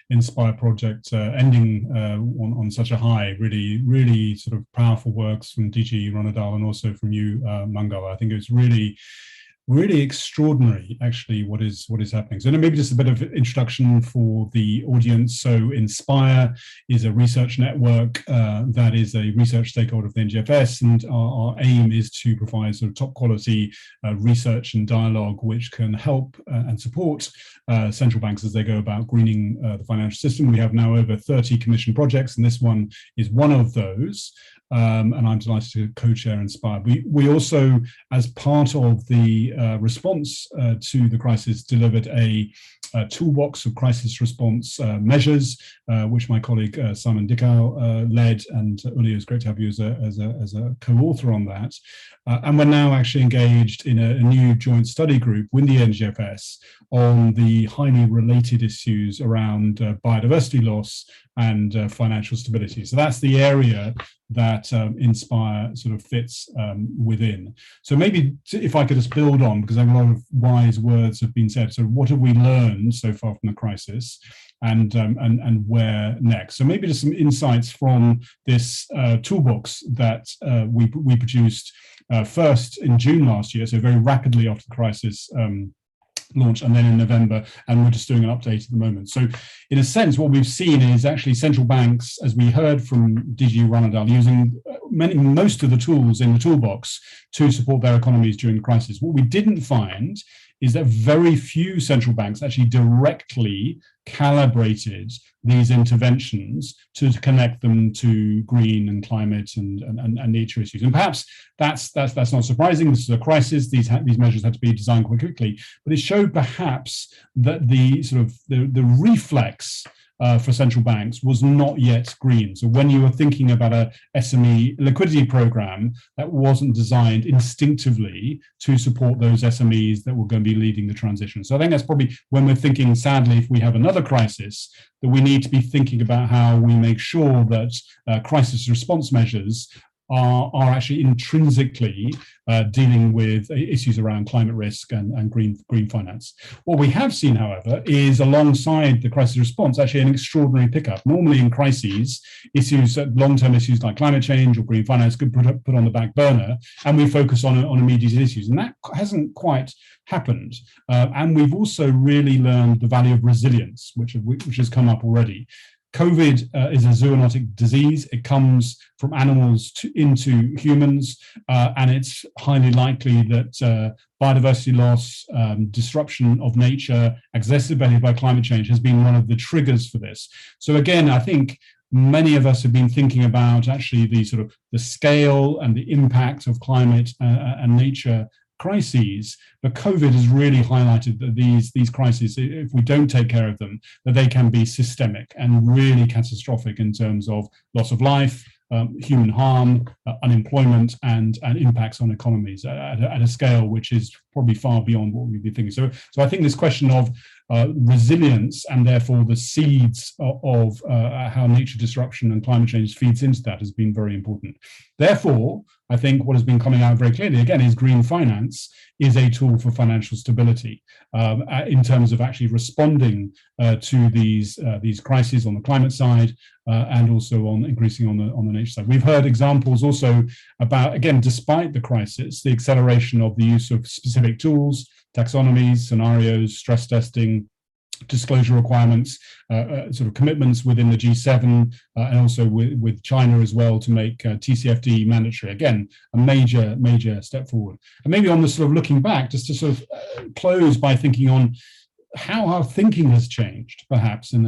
Inspire project ending on such a high. Really sort of powerful works from DG Ronadol and also from you, Mangal. I think it's really extraordinary, actually, what is happening. So maybe just a bit of introduction for the audience. So Inspire is a research network that is a research stakeholder of the NGFS, and our aim is to provide sort of top quality research and dialogue which can help and support central banks as they go about greening the financial system. We have now over 30 commissioned projects, and this one is one of those. And I'm delighted to co-chair Inspire. We also, as part of the response to the crisis, delivered a toolbox of crisis response measures, which my colleague Simon Dickow led, and Uli, it's great to have you as a co-author on that. And we're now actually engaged in a new joint study group with the NGFS on the highly related issues around biodiversity loss and financial stability. So that's the area that Inspire sort of fits within. So maybe if I could just build on, because a lot of wise words have been said. So what have we learned so far from the crisis, and where next? So maybe just some insights from this toolbox that we produced first in June last year, so very rapidly after the crisis launch, and then in November, and we're just doing an update at the moment. So in a sense, what we've seen is actually central banks, as we heard from DG Ronadol, using most of the tools in the toolbox to support their economies during the crisis. What we didn't find is that very few central banks actually directly calibrated these interventions to connect them to green and climate and nature issues. And perhaps that's not surprising. This is a crisis. These measures had to be designed quite quickly, but it showed perhaps that the sort of the reflex for central banks was not yet green. So when you were thinking about a SME liquidity program, that wasn't designed instinctively to support those SMEs that were going to be leading the transition. So I think that's probably when we're thinking, sadly, if we have another crisis, that we need to be thinking about how we make sure that crisis response measures are actually intrinsically dealing with issues around climate risk and green finance. What we have seen, however, is alongside the crisis response, actually an extraordinary pickup. Normally in crises, long-term issues like climate change or green finance could put on the back burner, and we focus on immediate issues. And that hasn't quite happened. And we've also really learned the value of resilience, which has come up already. COVID is a zoonotic disease. It comes from animals into humans, and it's highly likely that biodiversity loss, disruption of nature, exacerbated by climate change, has been one of the triggers for this. So again, I think many of us have been thinking about actually the scale and the impact of climate and nature crises, but COVID has really highlighted that these crises, if we don't take care of them, that they can be systemic and really catastrophic in terms of loss of life, human harm, unemployment, and impacts on economies at a scale which is probably far beyond what we'd be thinking. So I think this question of resilience, and therefore the seeds of how nature disruption and climate change feeds into that, has been very important. Therefore, I think what has been coming out very clearly, again, is green finance is a tool for financial stability in terms of actually responding to these crises on the climate side and also on increasing on the nature side. We've heard examples also about, again, despite the crisis, the acceleration of the use of specific tools, taxonomies, scenarios, stress testing, disclosure requirements, sort of commitments within the G7 and also with China as well to make TCFD mandatory. Again, a major step forward. And maybe on the sort of looking back, just to sort of close by thinking on how our thinking has changed, perhaps in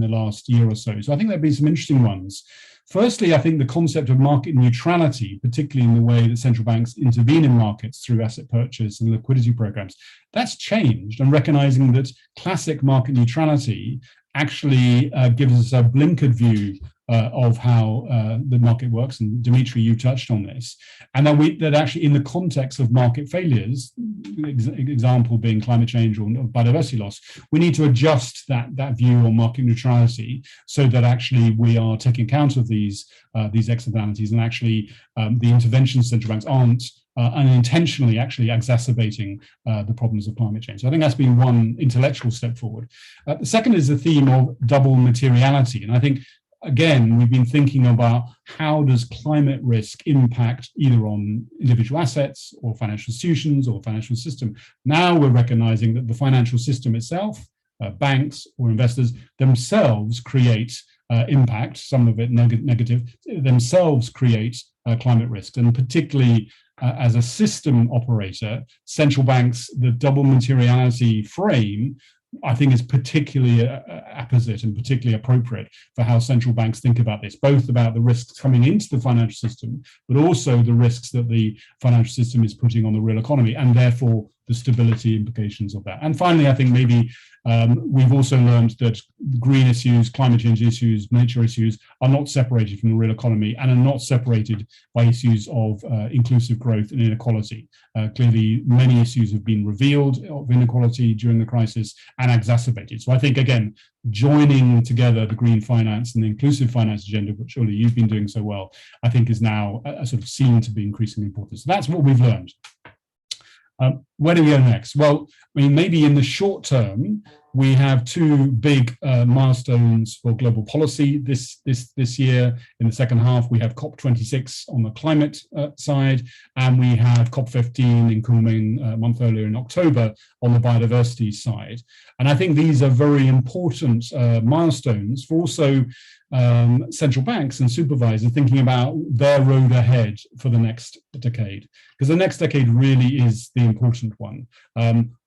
the last year or so. So I think there've been some interesting ones. Firstly, I think the concept of market neutrality, particularly in the way that central banks intervene in markets through asset purchase and liquidity programs, that's changed, and recognizing that classic market neutrality actually gives us a blinkered view of how the market works, and Dimitri, you touched on this, and that actually in the context of market failures, example being climate change or biodiversity loss, we need to adjust that view on market neutrality so that actually we are taking account of these externalities, and actually the interventions central banks aren't unintentionally actually exacerbating the problems of climate change. So I think that's been one intellectual step forward. The second is the theme of double materiality, and I think again, we've been thinking about how does climate risk impact either on individual assets or financial institutions or financial system. Now we're recognizing that the financial system itself, banks or investors themselves create impact, some of it negative, themselves create climate risk. And particularly as a system operator, central banks, the double materiality frame, I think is particularly apposite and particularly appropriate for how central banks think about this, both about the risks coming into the financial system, but also the risks that the financial system is putting on the real economy, and therefore the stability implications of that. And finally, I think maybe we've also learned that green issues, climate change issues, nature issues are not separated from the real economy and are not separated by issues of inclusive growth and inequality. Clearly, many issues have been revealed of inequality during the crisis and exacerbated. So I think, again, joining together the green finance and the inclusive finance agenda, which surely you've been doing so well, I think is now sort of seen to be increasingly important. So that's what we've learned. Where do we go next? Well, I mean, maybe in the short term, we have two big milestones for global policy this year. In the second half, we have COP26 on the climate side, and we have COP15 in Kunming a month earlier in October on the biodiversity side. And I think these are very important milestones for also central banks and supervisors thinking about their road ahead for the next decade, because the next decade really is the important one.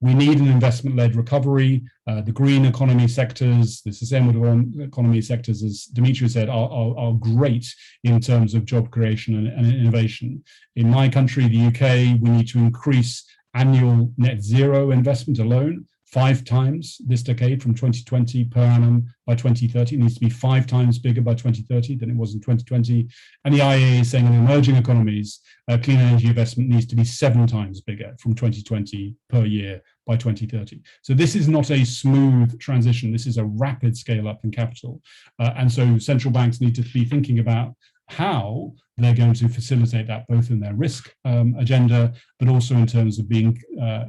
We need an investment-led recovery. The green economy sectors, the sustainable economy sectors, as Dimitri said, are great in terms of job creation and innovation. In my country, the UK, we need to increase annual net zero investment alone 5 times this decade, from 2020 per annum by 2030. It needs to be 5 times bigger by 2030 than it was in 2020. And the IEA is saying in emerging economies, clean energy investment needs to be 7 times bigger from 2020 per year by 2030. So this is not a smooth transition. This is a rapid scale up in capital. And so central banks need to be thinking about how they're going to facilitate that, both in their risk agenda, but also in terms of being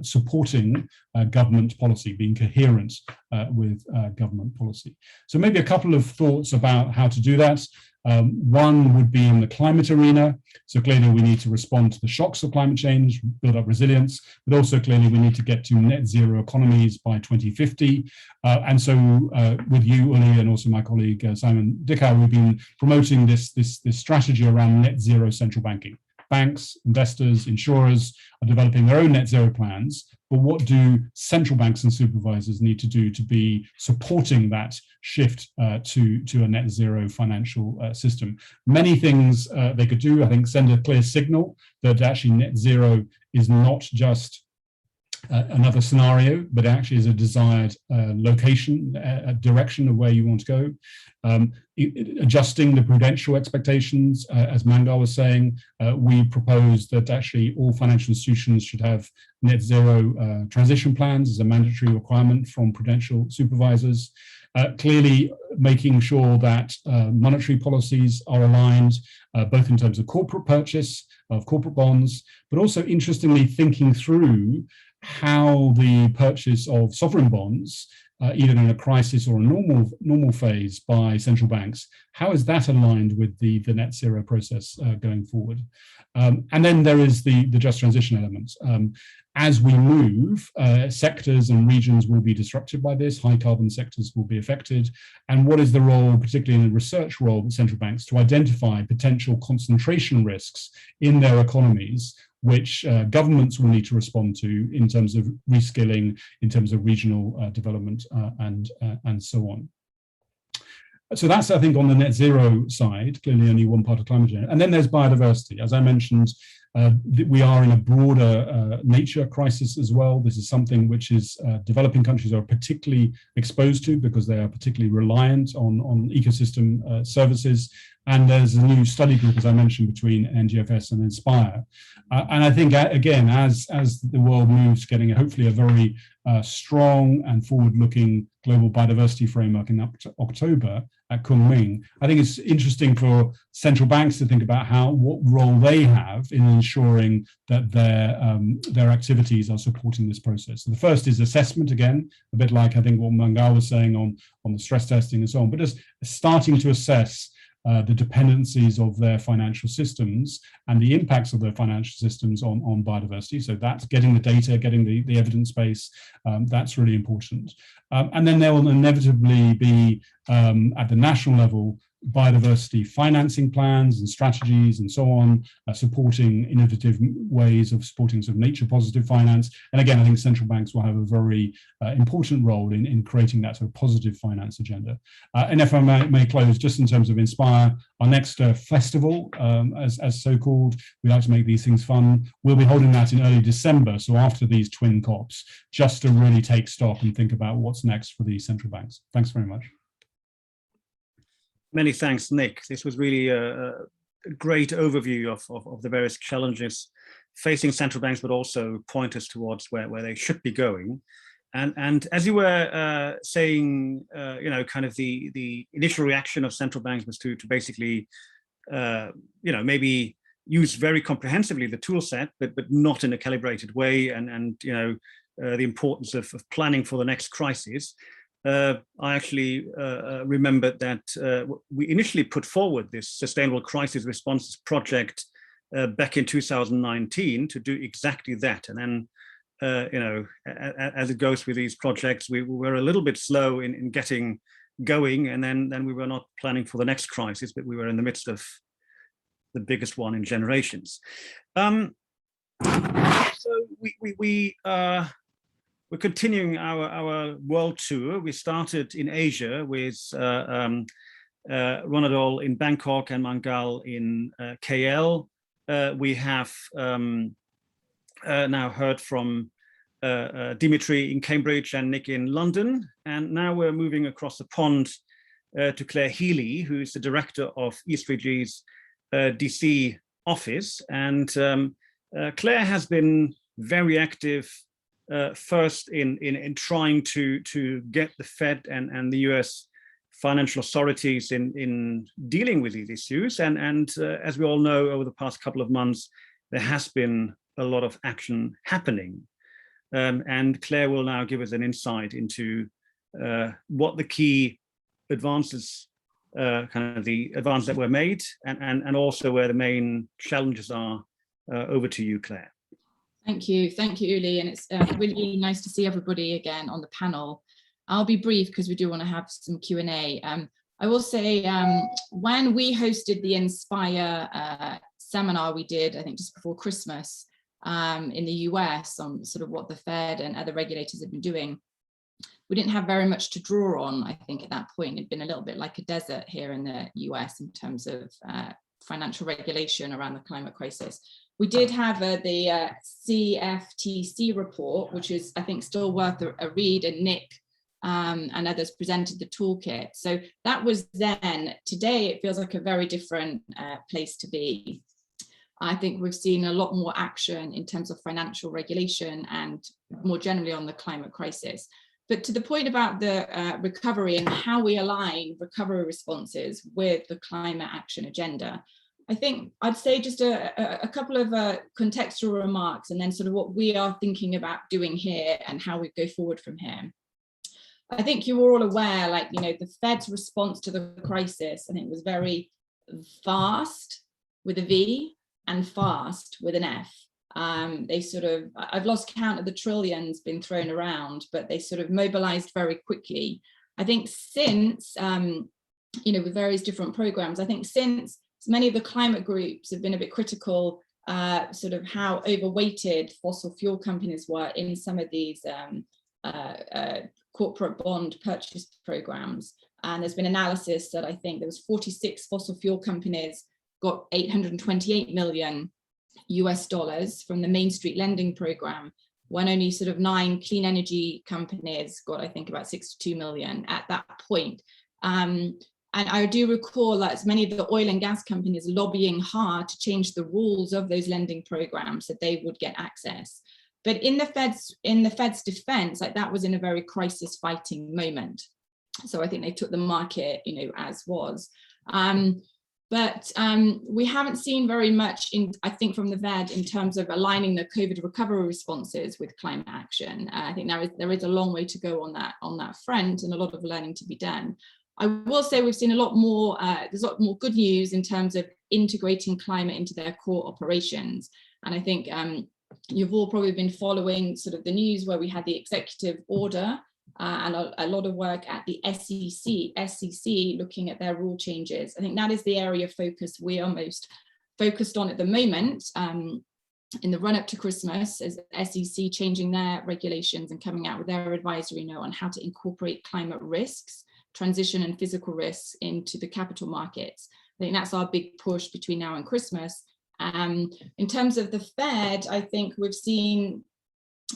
supporting government policy, being coherent with government policy. So maybe a couple of thoughts about how to do that. One would be in the climate arena. So clearly we need to respond to the shocks of climate change, build up resilience, but also clearly we need to get to net zero economies by 2050. And so with you, Uli, and also my colleague, Simon Dickau, we've been promoting this strategy around net zero central banking. Banks, investors, insurers are developing their own net zero plans, but what do central banks and supervisors need to do to be supporting that shift to a net zero financial system? Many things they could do, I think, send a clear signal that actually net zero is not just another scenario, but actually is a desired location, a direction of where you want to go. Adjusting the prudential expectations, as Mangal was saying, we propose that actually all financial institutions should have net zero transition plans as a mandatory requirement from prudential supervisors. Clearly making sure that monetary policies are aligned, both in terms of corporate purchase of corporate bonds, but also interestingly thinking through how the purchase of sovereign bonds, either in a crisis or a normal phase by central banks, how is that aligned with the net zero process going forward? And then there is the just transition element. As we move, sectors and regions will be disrupted by this, high carbon sectors will be affected. And what is the role, particularly in the research role of central banks, to identify potential concentration risks in their economies which governments will need to respond to in terms of reskilling, in terms of regional development, and so on. So that's, I think, on the net zero side, clearly only one part of climate change. And then there's biodiversity. As I mentioned, we are in a broader nature crisis as well. This is something which is developing countries are particularly exposed to because they are particularly reliant on ecosystem services. And there's a new study group, as I mentioned, between NGFS and Inspire. And I think, again, as the world moves, getting hopefully a very strong and forward-looking global biodiversity framework in October at Kunming, I think it's interesting for central banks to think about what role they have in ensuring that their activities are supporting this process. So the first is assessment, again, a bit like I think what Mangal was saying on the stress testing and so on, but just starting to assess the dependencies of their financial systems and the impacts of their financial systems on biodiversity. So that's getting the data, getting the evidence base, that's really important. And then there will inevitably be, at the national level, biodiversity financing plans and strategies and so on, supporting innovative ways of supporting sort of nature positive finance. And again, I think central banks will have a very important role in creating that sort of positive finance agenda. And if I may close, just in terms of Inspire, our next festival, as so-called, we like to make these things fun. We'll be holding that in early December, so after these twin COPs, just to really take stock and think about what's next for the central banks. Thanks very much. Many thanks, Nick. This was really a great overview of the various challenges facing central banks, but also pointers towards where they should be going. And as you were saying, kind of the initial reaction of central banks was to basically, maybe use very comprehensively the tool set, but not in a calibrated way, and the importance of planning for the next crisis. I actually remembered that we initially put forward this Sustainable Crisis Responses project back in 2019 to do exactly that. And then, as it goes with these projects, we were a little bit slow in getting going, and then we were not planning for the next crisis, but we were in the midst of the biggest one in generations. So we're continuing our world tour. We started in Asia with Ronadol in Bangkok and Mangal in KL. We have now heard from Dimitri in Cambridge and Nick in London. And now we're moving across the pond to Claire Healy, who is the director of E3G's DC office. And Claire has been very active first in trying to get the Fed and the US financial authorities in dealing with these issues. And as we all know, over the past couple of months, there has been a lot of action happening. And Claire will now give us an insight into what the key advances, kind of the advances that were made, and also where the main challenges are. Over to you, Claire. Thank you, Uli, and it's really nice to see everybody again on the panel. I'll be brief because we do want to have some Q&A. I will say when we hosted the Inspire seminar we did, I think just before Christmas in the US on sort of what the Fed and other regulators have been doing, we didn't have very much to draw on. I think at that point it'd been a little bit like a desert here in the US in terms of financial regulation around the climate crisis. We did have the CFTC report, which is, I think, still worth a read, and Nick and others presented the toolkit. So that was then. Today, it feels like a very different place to be. I think we've seen a lot more action in terms of financial regulation and more generally on the climate crisis. But to the point about the recovery and how we align recovery responses with the climate action agenda, I think I'd say just a couple of contextual remarks and then sort of what we are thinking about doing here and how we go forward from here. I think you were all aware, like, the Fed's response to the crisis, I think, was very fast with a V and fast with an F. They sort of, I've lost count of the trillions been thrown around, but they sort of mobilized very quickly. I think since, with various different programs, I think since many of the climate groups have been a bit critical sort of how overweighted fossil fuel companies were in some of these corporate bond purchase programs. And there's been analysis that I think there was 46 fossil fuel companies got $828 million from the Main Street lending program, when only sort of 9 clean energy companies got, I think, about 62 million at that point. And I do recall that many of the oil and gas companies lobbying hard to change the rules of those lending programs so they would get access. But in the Fed's defense, like, that was in a very crisis fighting moment. So I think they took the market, you know, as was. But we haven't seen very much, I think, from the Fed in terms of aligning the COVID recovery responses with climate action. I think there is a long way to go on that front, and a lot of learning to be done. I will say we've seen a lot more, there's a lot more good news in terms of integrating climate into their core operations. And I think you've all probably been following sort of the news where we had the executive order and a lot of work at the SEC looking at their rule changes. I think that is the area of focus we are most focused on at the moment. In the run up to Christmas, as SEC changing their regulations and coming out with their advisory note on how to incorporate climate risks, transition and physical risks into the capital markets. I think that's our big push between now and Christmas. In terms of the Fed, I think we've seen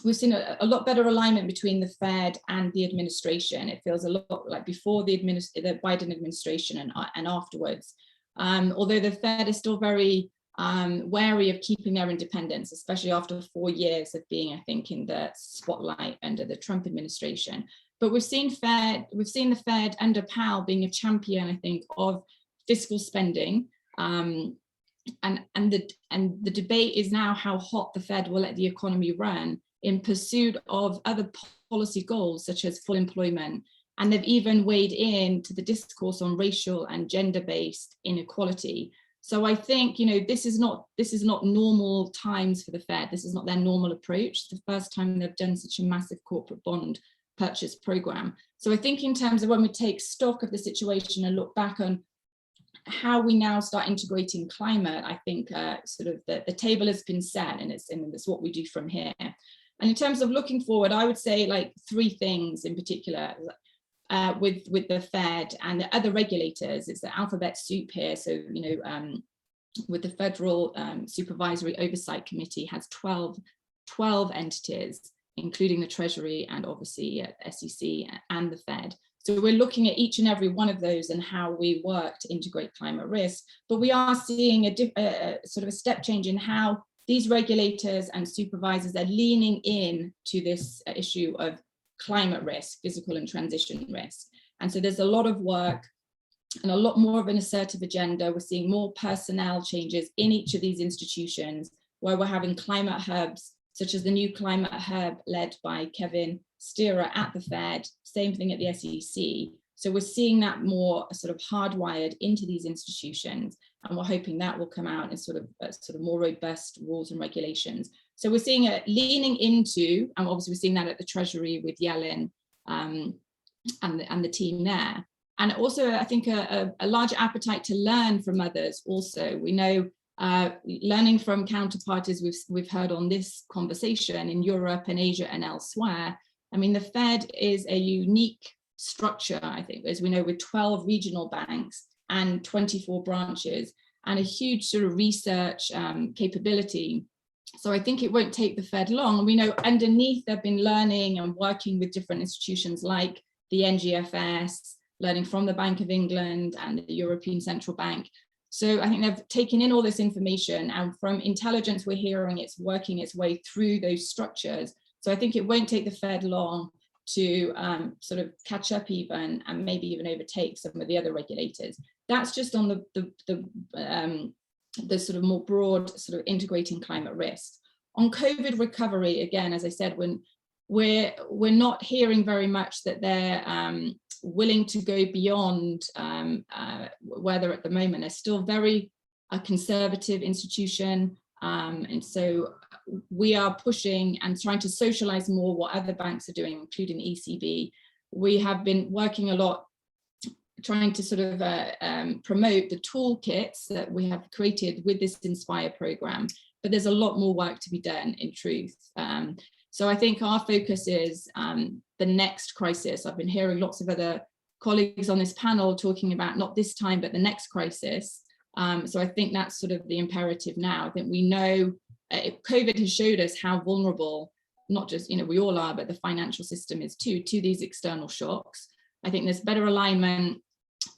a lot better alignment between the Fed and the administration. It feels a lot like before the Biden administration and afterwards. Although the Fed is still very wary of keeping their independence, especially after 4 years of being, I think, in the spotlight under the Trump administration. But we've seen the Fed under Powell being a champion, I think, of fiscal spending. And the debate is now how hot the Fed will let the economy run in pursuit of other policy goals such as full employment. And they've even weighed in to the discourse on racial and gender-based inequality. So I think, you know, this is not normal times for the Fed. This is not their normal approach. It's the first time they've done such a massive corporate bond purchase program. So I think in terms of when we take stock of the situation and look back on how we now start integrating climate, I think sort of the table has been set, and it's what we do from here. And in terms of looking forward, I would say like 3 things in particular with the Fed and the other regulators. It's the alphabet soup here. So, you know, with the Federal Supervisory Oversight Committee has 12 entities, including the Treasury and obviously SEC and the Fed. So we're looking at each and every one of those and how we work to integrate climate risk. But we are seeing a sort of a step change in how these regulators and supervisors are leaning in to this issue of climate risk, physical and transition risk. And so there's a lot of work and a lot more of an assertive agenda. We're seeing more personnel changes in each of these institutions where we're having climate hubs, such as the new climate hub led by Kevin Steerer at the Fed, same thing at the SEC. So we're seeing that more sort of hardwired into these institutions, and we're hoping that will come out in sort of more robust rules and regulations. So we're seeing a leaning into, and obviously we're seeing that at the Treasury with Yellen and the team there. And also, I think a larger appetite to learn from others also. We know learning from counterparties we've heard on this conversation in Europe and Asia and elsewhere. I mean, the Fed is a unique structure, I think, as we know, with 12 regional banks and 24 branches and a huge sort of research capability. So I think it won't take the Fed long. We know underneath they've been learning and working with different institutions like the NGFS, learning from the Bank of England and the European Central Bank. So I think they've taken in all this information, and from intelligence we're hearing it's working its way through those structures. So I think it won't take the Fed long to sort of catch up even, and maybe even overtake some of the other regulators. That's just on the sort of more broad sort of integrating climate risk. On COVID recovery, again, as I said, when we're not hearing very much that they're willing to go beyond where they're at the moment. They're still very a conservative institution. And so we are pushing and trying to socialize more what other banks are doing, including ECB. We have been working a lot trying to sort of promote the toolkits that we have created with this Inspire program. but there's a lot more work to be done in truth. So I think our focus is the next crisis. I've been hearing lots of other colleagues on this panel talking about not this time, but the next crisis. So I think that's sort of the imperative now. I think we know COVID has showed us how vulnerable, not just, we all are, but the financial system is too, to these external shocks. I think there's better alignment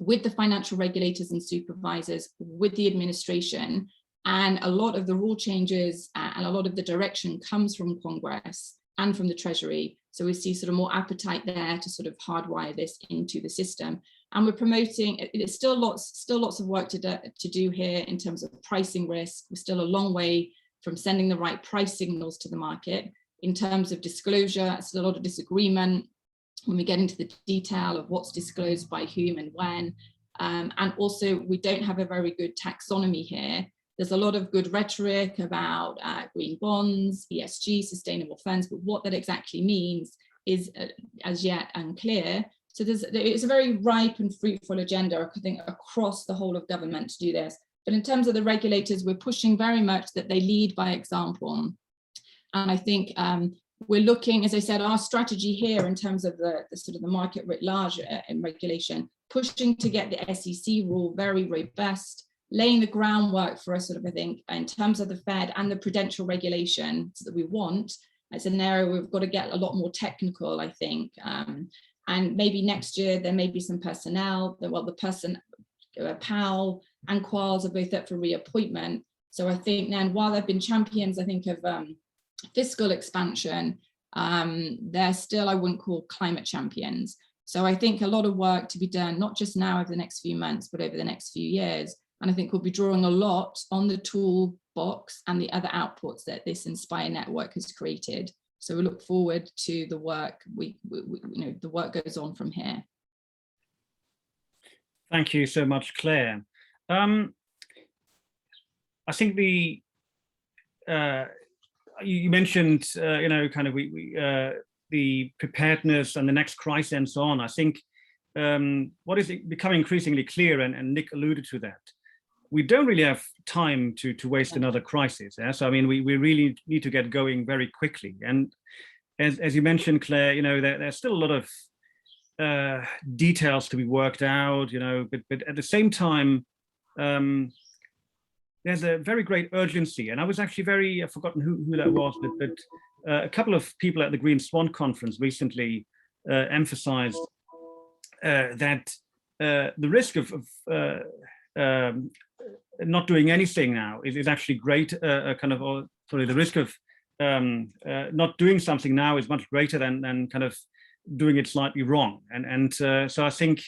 with the financial regulators and supervisors, with the administration, and a lot of the rule changes and a lot of the direction comes from Congress and from the Treasury. So we see sort of more appetite there to sort of hardwire this into the system. And we're promoting, it's still lots of work to do here in terms of pricing risk. We're still a long way from sending the right price signals to the market. In terms of disclosure, it's a lot of disagreement when we get into the detail of what's disclosed by whom and when. And also, we don't have a very good taxonomy here. There's a lot of good rhetoric about green bonds, ESG, sustainable funds, but what that exactly means is as yet unclear. So it's a very ripe and fruitful agenda, I think, across the whole of government to do this. But in terms of the regulators, we're pushing very much that they lead by example. And I think we're looking, as I said, our strategy here in terms of the sort of the market writ large in regulation, pushing to get the SEC rule very robust, laying the groundwork for us sort of, I think, in terms of the Fed and the prudential regulations that we want. It's an area we've got to get a lot more technical, I think. And maybe next year, there may be some personnel, Powell and Qualls are both up for reappointment. So I think then, while they've been champions, I think, of fiscal expansion, they're still, I wouldn't call climate champions. So I think a lot of work to be done, not just now over the next few months, but over the next few years. And I think we'll be drawing a lot on the toolbox and the other outputs that this Inspire network has created. So we look forward to the work. The work goes on from here. Thank you so much, Claire. I think you mentioned, kind of the preparedness and the next crisis and so on. I think what is becoming increasingly clear, and Nick alluded to that, we don't really have time to waste another crisis. Yeah? So I mean, we really need to get going very quickly. And as you mentioned, Claire, there's still a lot of details to be worked out, but at the same time, there's a very great urgency. And I was actually I've forgotten who that was, but a couple of people at the Green Swan conference recently emphasized that the risk of not doing anything now is actually great. The risk of not doing something now is much greater than kind of doing it slightly wrong. So I think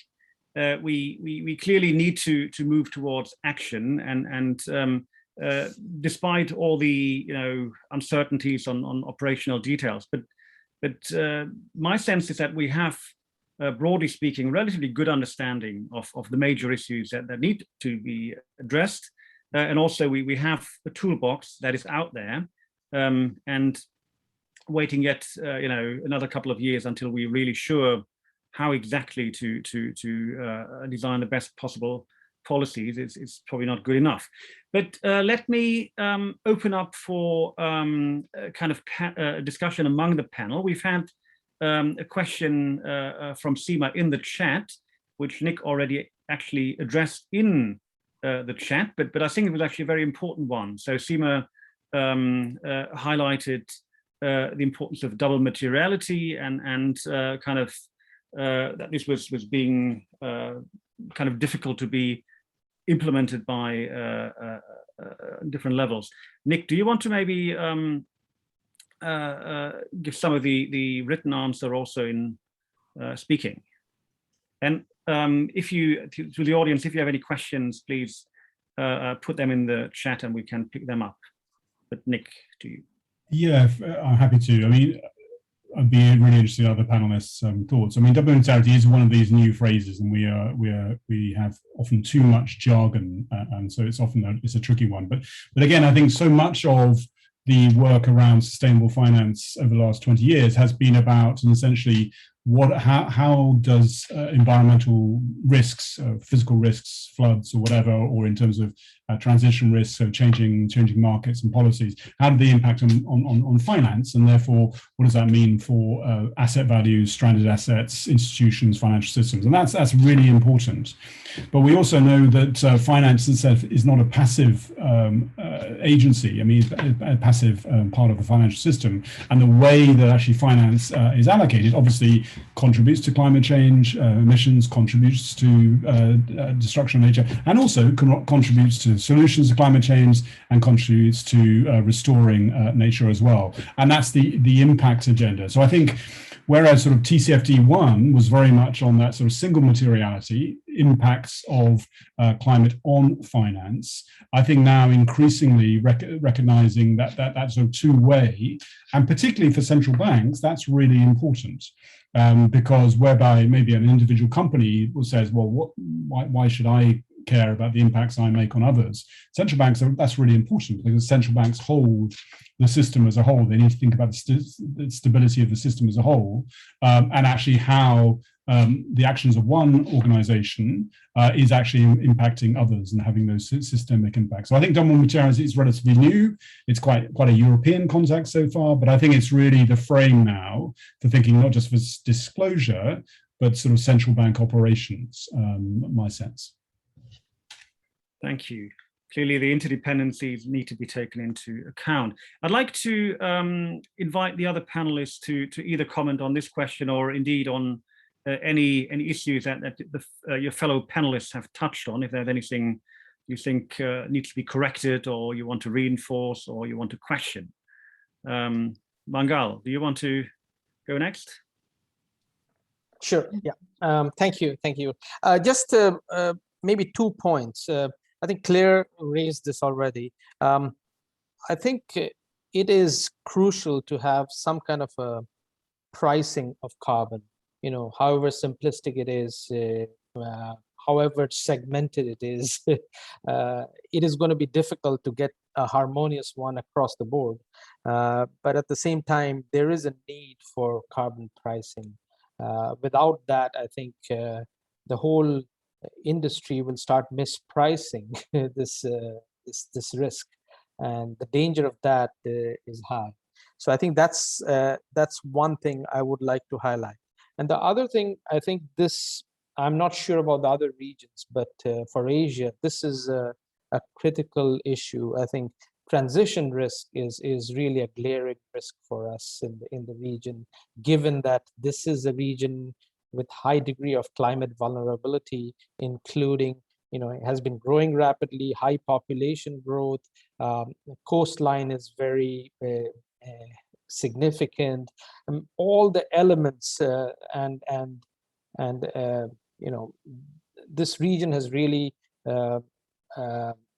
we clearly need to move towards action. And despite all the uncertainties on operational details, but my sense is that we have, broadly speaking, relatively good understanding of the major issues that need to be addressed. And also we have a toolbox that is out there, and waiting yet another couple of years until we're really sure how exactly to design the best possible policies is probably not good enough. But let me open up for a kind of discussion among the panel. We've had a question from Seema in the chat, which Nick already actually addressed in the chat, but I think it was actually a very important one. So Seema highlighted the importance of double materiality and kind of that this was being kind of difficult to be implemented by different levels. Nick, do you want to maybe give some of the written answer also in speaking? And if you, to the audience, if you have any questions, please put them in the chat and we can pick them up. But Nick, to you. Yeah, I'm happy to. I mean, I'd be really interested in other panelists' thoughts. I mean, double materiality is one of these new phrases, and we have often too much jargon, and so it's often it's a tricky one. But again, I think so much of the work around sustainable finance over the last 20 years has been about, and essentially, how does environmental risks, physical risks, floods or whatever, or in terms of transition risks, so changing markets and policies. How do they impact on finance, and therefore what does that mean for asset values, stranded assets, institutions, financial systems? And that's really important. But we also know that finance itself is not a passive agency. I mean, a passive part of the financial system, and the way that actually finance is allocated obviously contributes to climate change emissions, contributes to destruction of nature, and also contributes to solutions to climate change, and contributes to restoring nature as well. And that's the impact agenda. So I think whereas sort of TCFD1 was very much on that sort of single materiality, impacts of climate on finance, I think now increasingly recognizing that sort of two-way, and particularly for central banks, that's really important. Because whereby maybe an individual company says, well, why should I care about the impacts I make on others? Central banks, that's really important, because central banks hold the system as a whole. They need to think about the stability of the system as a whole, and actually how the actions of one organization is actually impacting others and having those systemic impacts. So I think double materiality is relatively new. It's quite a European context so far, but I think it's really the frame now for thinking not just for disclosure, but sort of central bank operations, my sense. Thank you. Clearly, the interdependencies need to be taken into account. I'd like to invite the other panelists to either comment on this question or indeed on any issues that your fellow panelists have touched on. If there's anything you think needs to be corrected, or you want to reinforce, or you want to question. Mangal, do you want to go next? Sure. Yeah. Thank you. Just maybe 2 points. I think Claire raised this already. I think it is crucial to have some kind of a pricing of carbon, however simplistic it is, however segmented it is. It is going to be difficult to get a harmonious one across the board. But at the same time, there is a need for carbon pricing. Without that, I think the whole industry will start mispricing this risk, and the danger of that is high. So I think that's one thing I would like to highlight. And the other thing, I think I'm not sure about the other regions, but for Asia, this is a critical issue. I think transition risk is really a glaring risk for us in the region, given that this is a region with high degree of climate vulnerability, including, it has been growing rapidly, high population growth, the coastline is very significant, all the elements, and this region has really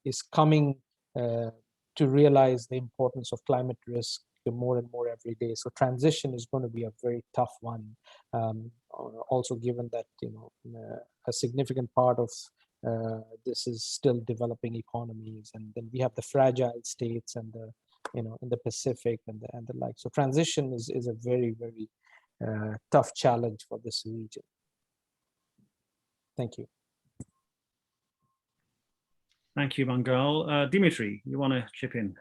is coming to realize the importance of climate risk more and more every day. So transition is going to be a very tough one. Also, given that a significant part of this is still developing economies, and then we have the fragile states and the in the Pacific and the like. So transition is a very, very tough challenge for this region. Thank you. Thank you, Mangal. Dimitri, you want to chip in?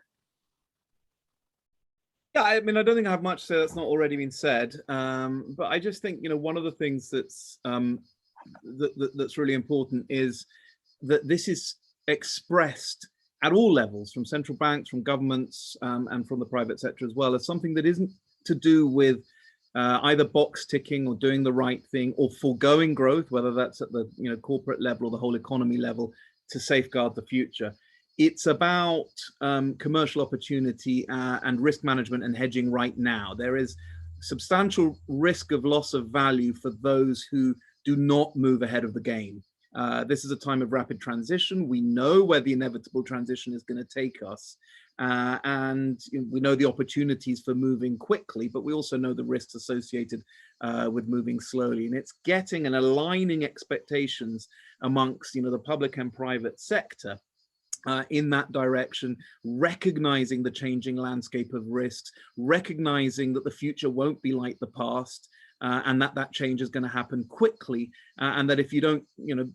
Yeah, I mean, I don't think I have much to say that's not already been said, but I just think, one of the things that's that's really important is that this is expressed at all levels, from central banks, from governments, and from the private sector as well, as something that isn't to do with either box ticking or doing the right thing or foregoing growth, whether that's at the corporate level or the whole economy level, to safeguard the future. It's about commercial opportunity and risk management and hedging right now. There is substantial risk of loss of value for those who do not move ahead of the game. This is a time of rapid transition. We know where the inevitable transition is going to take us. And we know the opportunities for moving quickly, but we also know the risks associated with moving slowly. And it's getting and aligning expectations amongst the public and private sector in that direction, recognizing the changing landscape of risks, recognizing that the future won't be like the past, and that change is going to happen quickly, and that if you don't,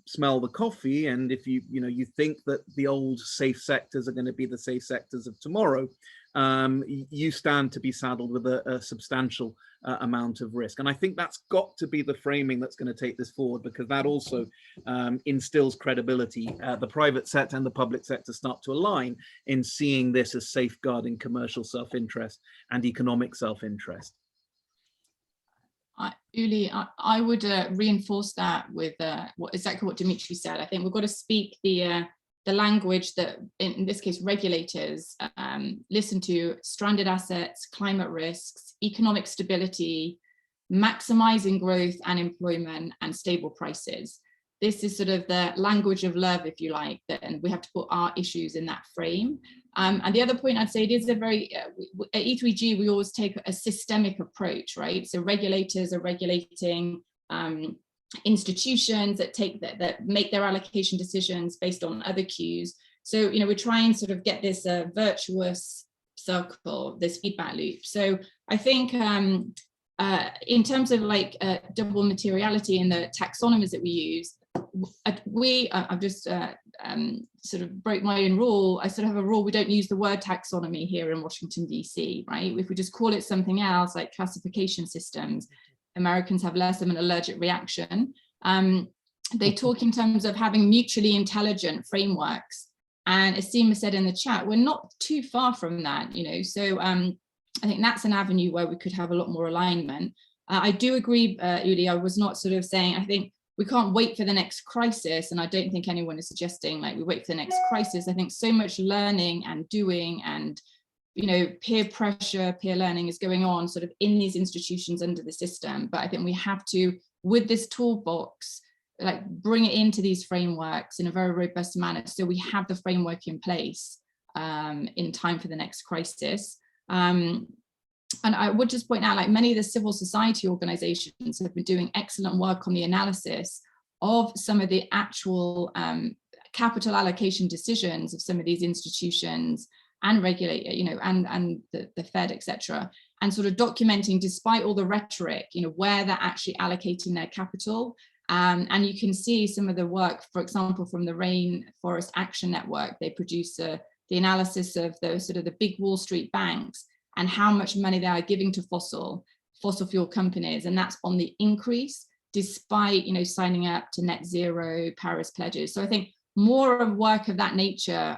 smell the coffee, and if you think that the old safe sectors are going to be the safe sectors of tomorrow, you stand to be saddled with a substantial amount of risk. And I think that's got to be the framing that's going to take this forward, because that also instills credibility. The private sector and the public sector start to align in seeing this as safeguarding commercial self-interest and economic self-interest. Uli, I would reinforce that with exactly what Dimitri said. I think we've got to speak the language that, in this case, regulators listen to: stranded assets, climate risks, economic stability, maximizing growth and employment, and stable prices. This is sort of the language of love, if you like, and we have to put our issues in that frame. And the other point I'd say, it is a very, at E3G, we always take a systemic approach, right? So regulators are regulating institutions that make their allocation decisions based on other cues. So, we're trying to sort of get this virtuous circle, this feedback loop. So I think in terms of like double materiality in the taxonomies that we use, I've just sort of broke my own rule. I sort of have a rule: we don't use the word taxonomy here in Washington, DC, right? If we just call it something else, like classification systems, Americans have less of an allergic reaction. They talk in terms of having mutually intelligent frameworks. And as Seema said in the chat, we're not too far from that, So I think that's an avenue where we could have a lot more alignment. I do agree, Uli, I was not sort of saying, I think we can't wait for the next crisis. And I don't think anyone is suggesting like we wait for the next crisis. I think so much learning and doing and peer pressure, peer learning is going on sort of in these institutions under the system. But I think we have to, with this toolbox, like bring it into these frameworks in a very robust manner, so we have the framework in place in time for the next crisis. And I would just point out, like many of the civil society organizations have been doing excellent work on the analysis of some of the actual capital allocation decisions of some of these institutions and regulator, and the Fed, etc., and sort of documenting, despite all the rhetoric, where they're actually allocating their capital. And you can see some of the work, for example, from the Rainforest Action Network. They produce the analysis of the sort of the big Wall Street banks and how much money they are giving to fossil fuel companies, and that's on the increase, despite signing up to net zero Paris pledges. So I think more of work of that nature,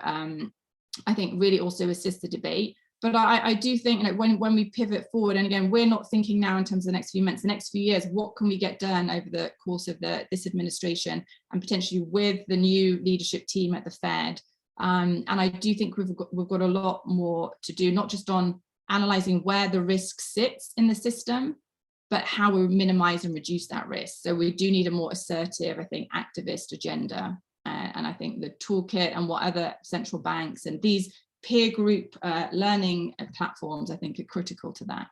I think, really also assists the debate. But I do think when we pivot forward, and again, we're not thinking now in terms of the next few months, the next few years, what can we get done over the course of this administration and potentially with the new leadership team at the Fed. And I do think we've got a lot more to do, not just on analyzing where the risk sits in the system, but how we minimize and reduce that risk. So we do need a more assertive, I think, activist agenda. And I think the toolkit and what other central banks and these peer group learning platforms, I think, are critical to that.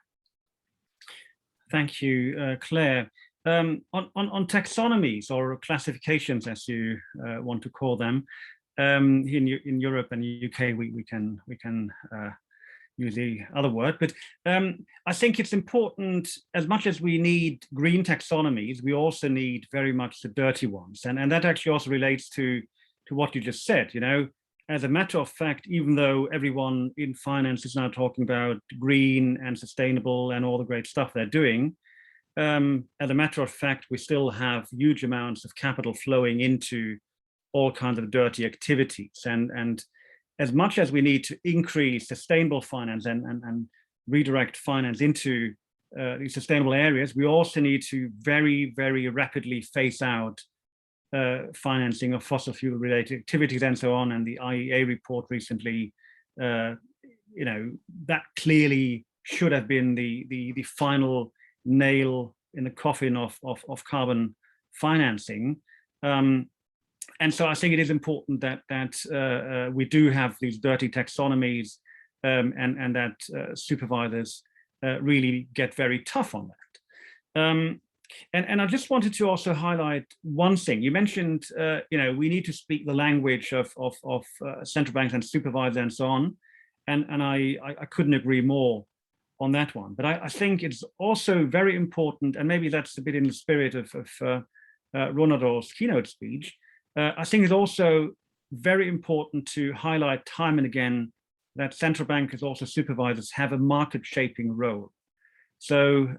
Thank you, Claire. On taxonomies or classifications, as you want to call them, in Europe and UK, we can use the other word, but I think it's important, as much as we need green taxonomies, we also need very much the dirty ones, and that actually also relates to what you just said. As a matter of fact, even though everyone in finance is now talking about green and sustainable and all the great stuff they're doing, as a matter of fact, we still have huge amounts of capital flowing into all kinds of dirty activities, and as much as we need to increase sustainable finance and redirect finance into these sustainable areas, we also need to very, very rapidly phase out financing of fossil fuel related activities and so on. And the IEA report recently, that clearly should have been the final nail in the coffin of carbon financing. And so I think it is important that we do have these dirty taxonomies and that supervisors really get very tough on that. And I just wanted to also highlight one thing. You mentioned, we need to speak the language of central banks and supervisors and so on. And I couldn't agree more on that one. But I think it's also very important, and maybe that's a bit in the spirit of Ronadol's keynote speech. I think it's also very important to highlight time and again that central bankers, also supervisors, have a market shaping role. So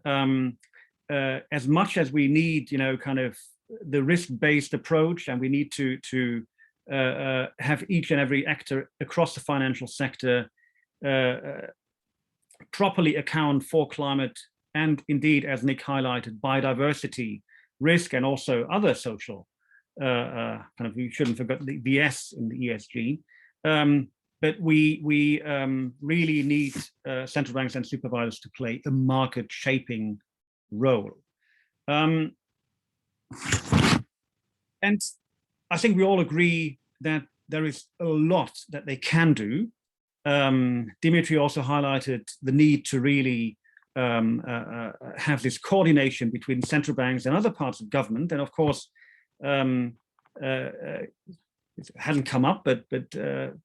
as much as we need, kind of the risk-based approach, and we need to have each and every actor across the financial sector properly account for climate and indeed, as Nick highlighted, biodiversity risk and also other social kind of, we shouldn't forget the S in the ESG. But we really need central banks and supervisors to play a market shaping role. And I think we all agree that there is a lot that they can do. Dimitri also highlighted the need to really have this coordination between central banks and other parts of government. And of course, it hasn't come up, but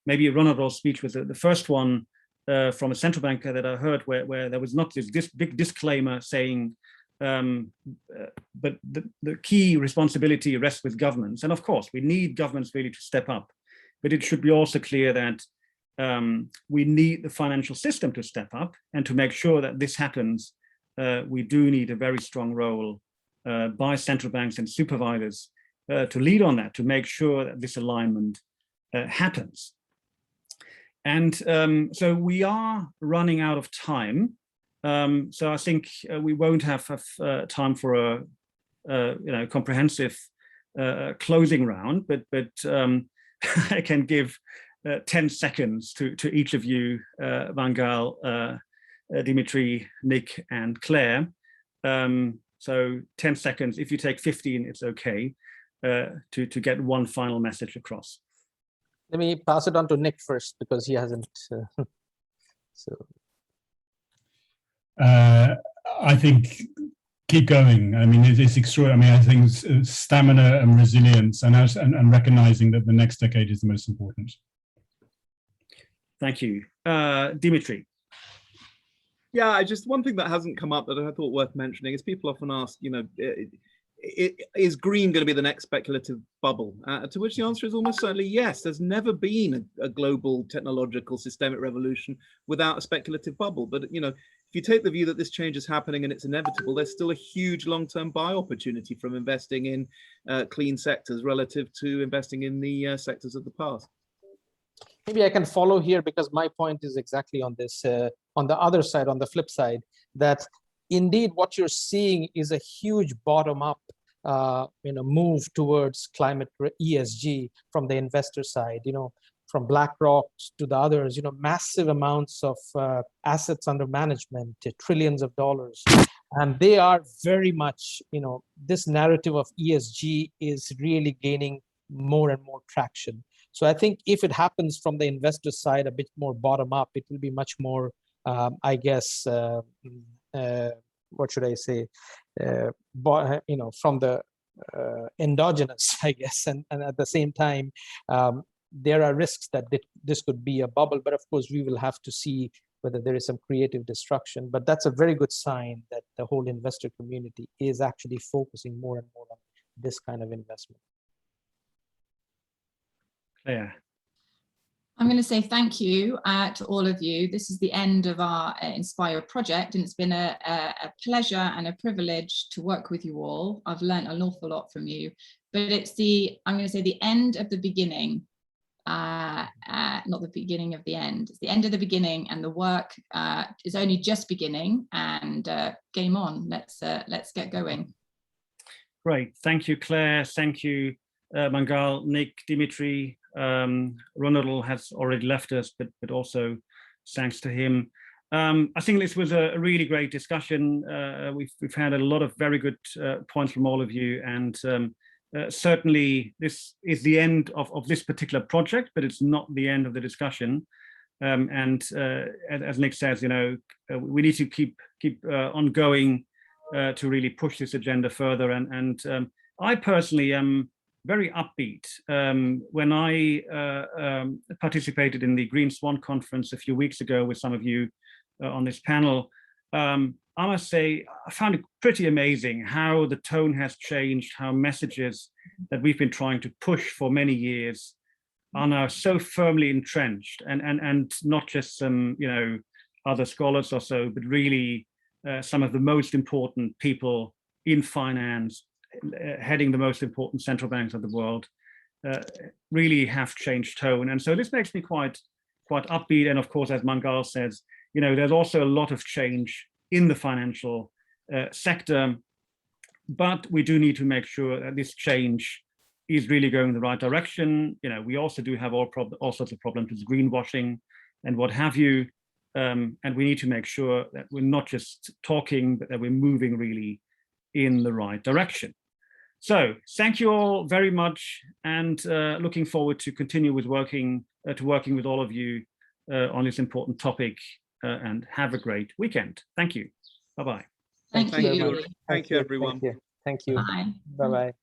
maybe Ronadol's speech was the first one from a central banker that I heard where there was not this big disclaimer saying, but the key responsibility rests with governments. And of course, we need governments really to step up, but it should be also clear that we need the financial system to step up, and to make sure that this happens, we do need a very strong role by central banks and supervisors to lead on that, to make sure that this alignment happens. And so we are running out of time. So I think we won't have time for a comprehensive closing round, but I can give 10 seconds to each of you, Mangal, Dimitri, Nick, and Claire. So 10 seconds. If you take 15, it's okay. To get one final message across. Let me pass it on to Nick first, because he hasn't. I think keep going. I mean, it's extraordinary. I mean, I think stamina and resilience, and recognizing that the next decade is the most important. Thank you, Dimitri. Yeah, just one thing that hasn't come up that I thought worth mentioning is people often ask, is green going to be the next speculative bubble? To which the answer is almost certainly yes. There's never been a global technological systemic revolution without a speculative bubble. But if you take the view that this change is happening and it's inevitable, there's still a huge long-term buy opportunity from investing in clean sectors relative to investing in the sectors of the past. Maybe I can follow here, because my point is exactly on this. On the other side, on the flip side, that indeed what you're seeing is a huge bottom-up move towards climate ESG from the investor side, from BlackRock to the others, massive amounts of assets under management, trillions of dollars. And they are very much, this narrative of ESG is really gaining more and more traction. So I think if it happens from the investor side a bit more bottom up, it will be much more, I guess, what should I say, from the endogenous, I guess, and at the same time, there are risks that this could be a bubble, but of course we will have to see whether there is some creative destruction. But that's a very good sign that the whole investor community is actually focusing more and more on this kind of investment. Claire. I'm going to say thank you to all of you. This is the end of our Inspire project, and it's been a pleasure and a privilege to work with you all. I've learned an awful lot from you, but it's I'm going to say the end of the beginning, not the beginning of the end. It's the end of the beginning, and the work is only just beginning, and game on. Let's get going. Great. Thank you, Claire. Thank you, Mangal, Nick, Dimitri. Ronadol has already left us, but also thanks to him. I think this was a really great discussion. We've had a lot of very good points from all of you, and certainly this is the end of this particular project, but it's not the end of the discussion. And as Nick says, we need to keep on going to really push this agenda further. And I personally am very upbeat. When I participated in the Green Swan conference a few weeks ago with some of you on this panel, I must say, I found it pretty amazing how the tone has changed, how messages that we've been trying to push for many years are now so firmly entrenched, and not just some, other scholars or so, but really some of the most important people in finance, heading the most important central banks of the world, really have changed tone. And so this makes me quite upbeat. And of course, as Mangal says, there's also a lot of change in the financial sector, but we do need to make sure that this change is really going in the right direction. We also do have all sorts of problems with greenwashing and what have you, and we need to make sure that we're not just talking, but that we're moving really in the right direction. So thank you all very much, and looking forward to continue with working with all of you on this important topic, and have a great weekend. Thank you. Bye-bye. Thank you. Thank you, everyone. Thank you. Bye. Bye-bye.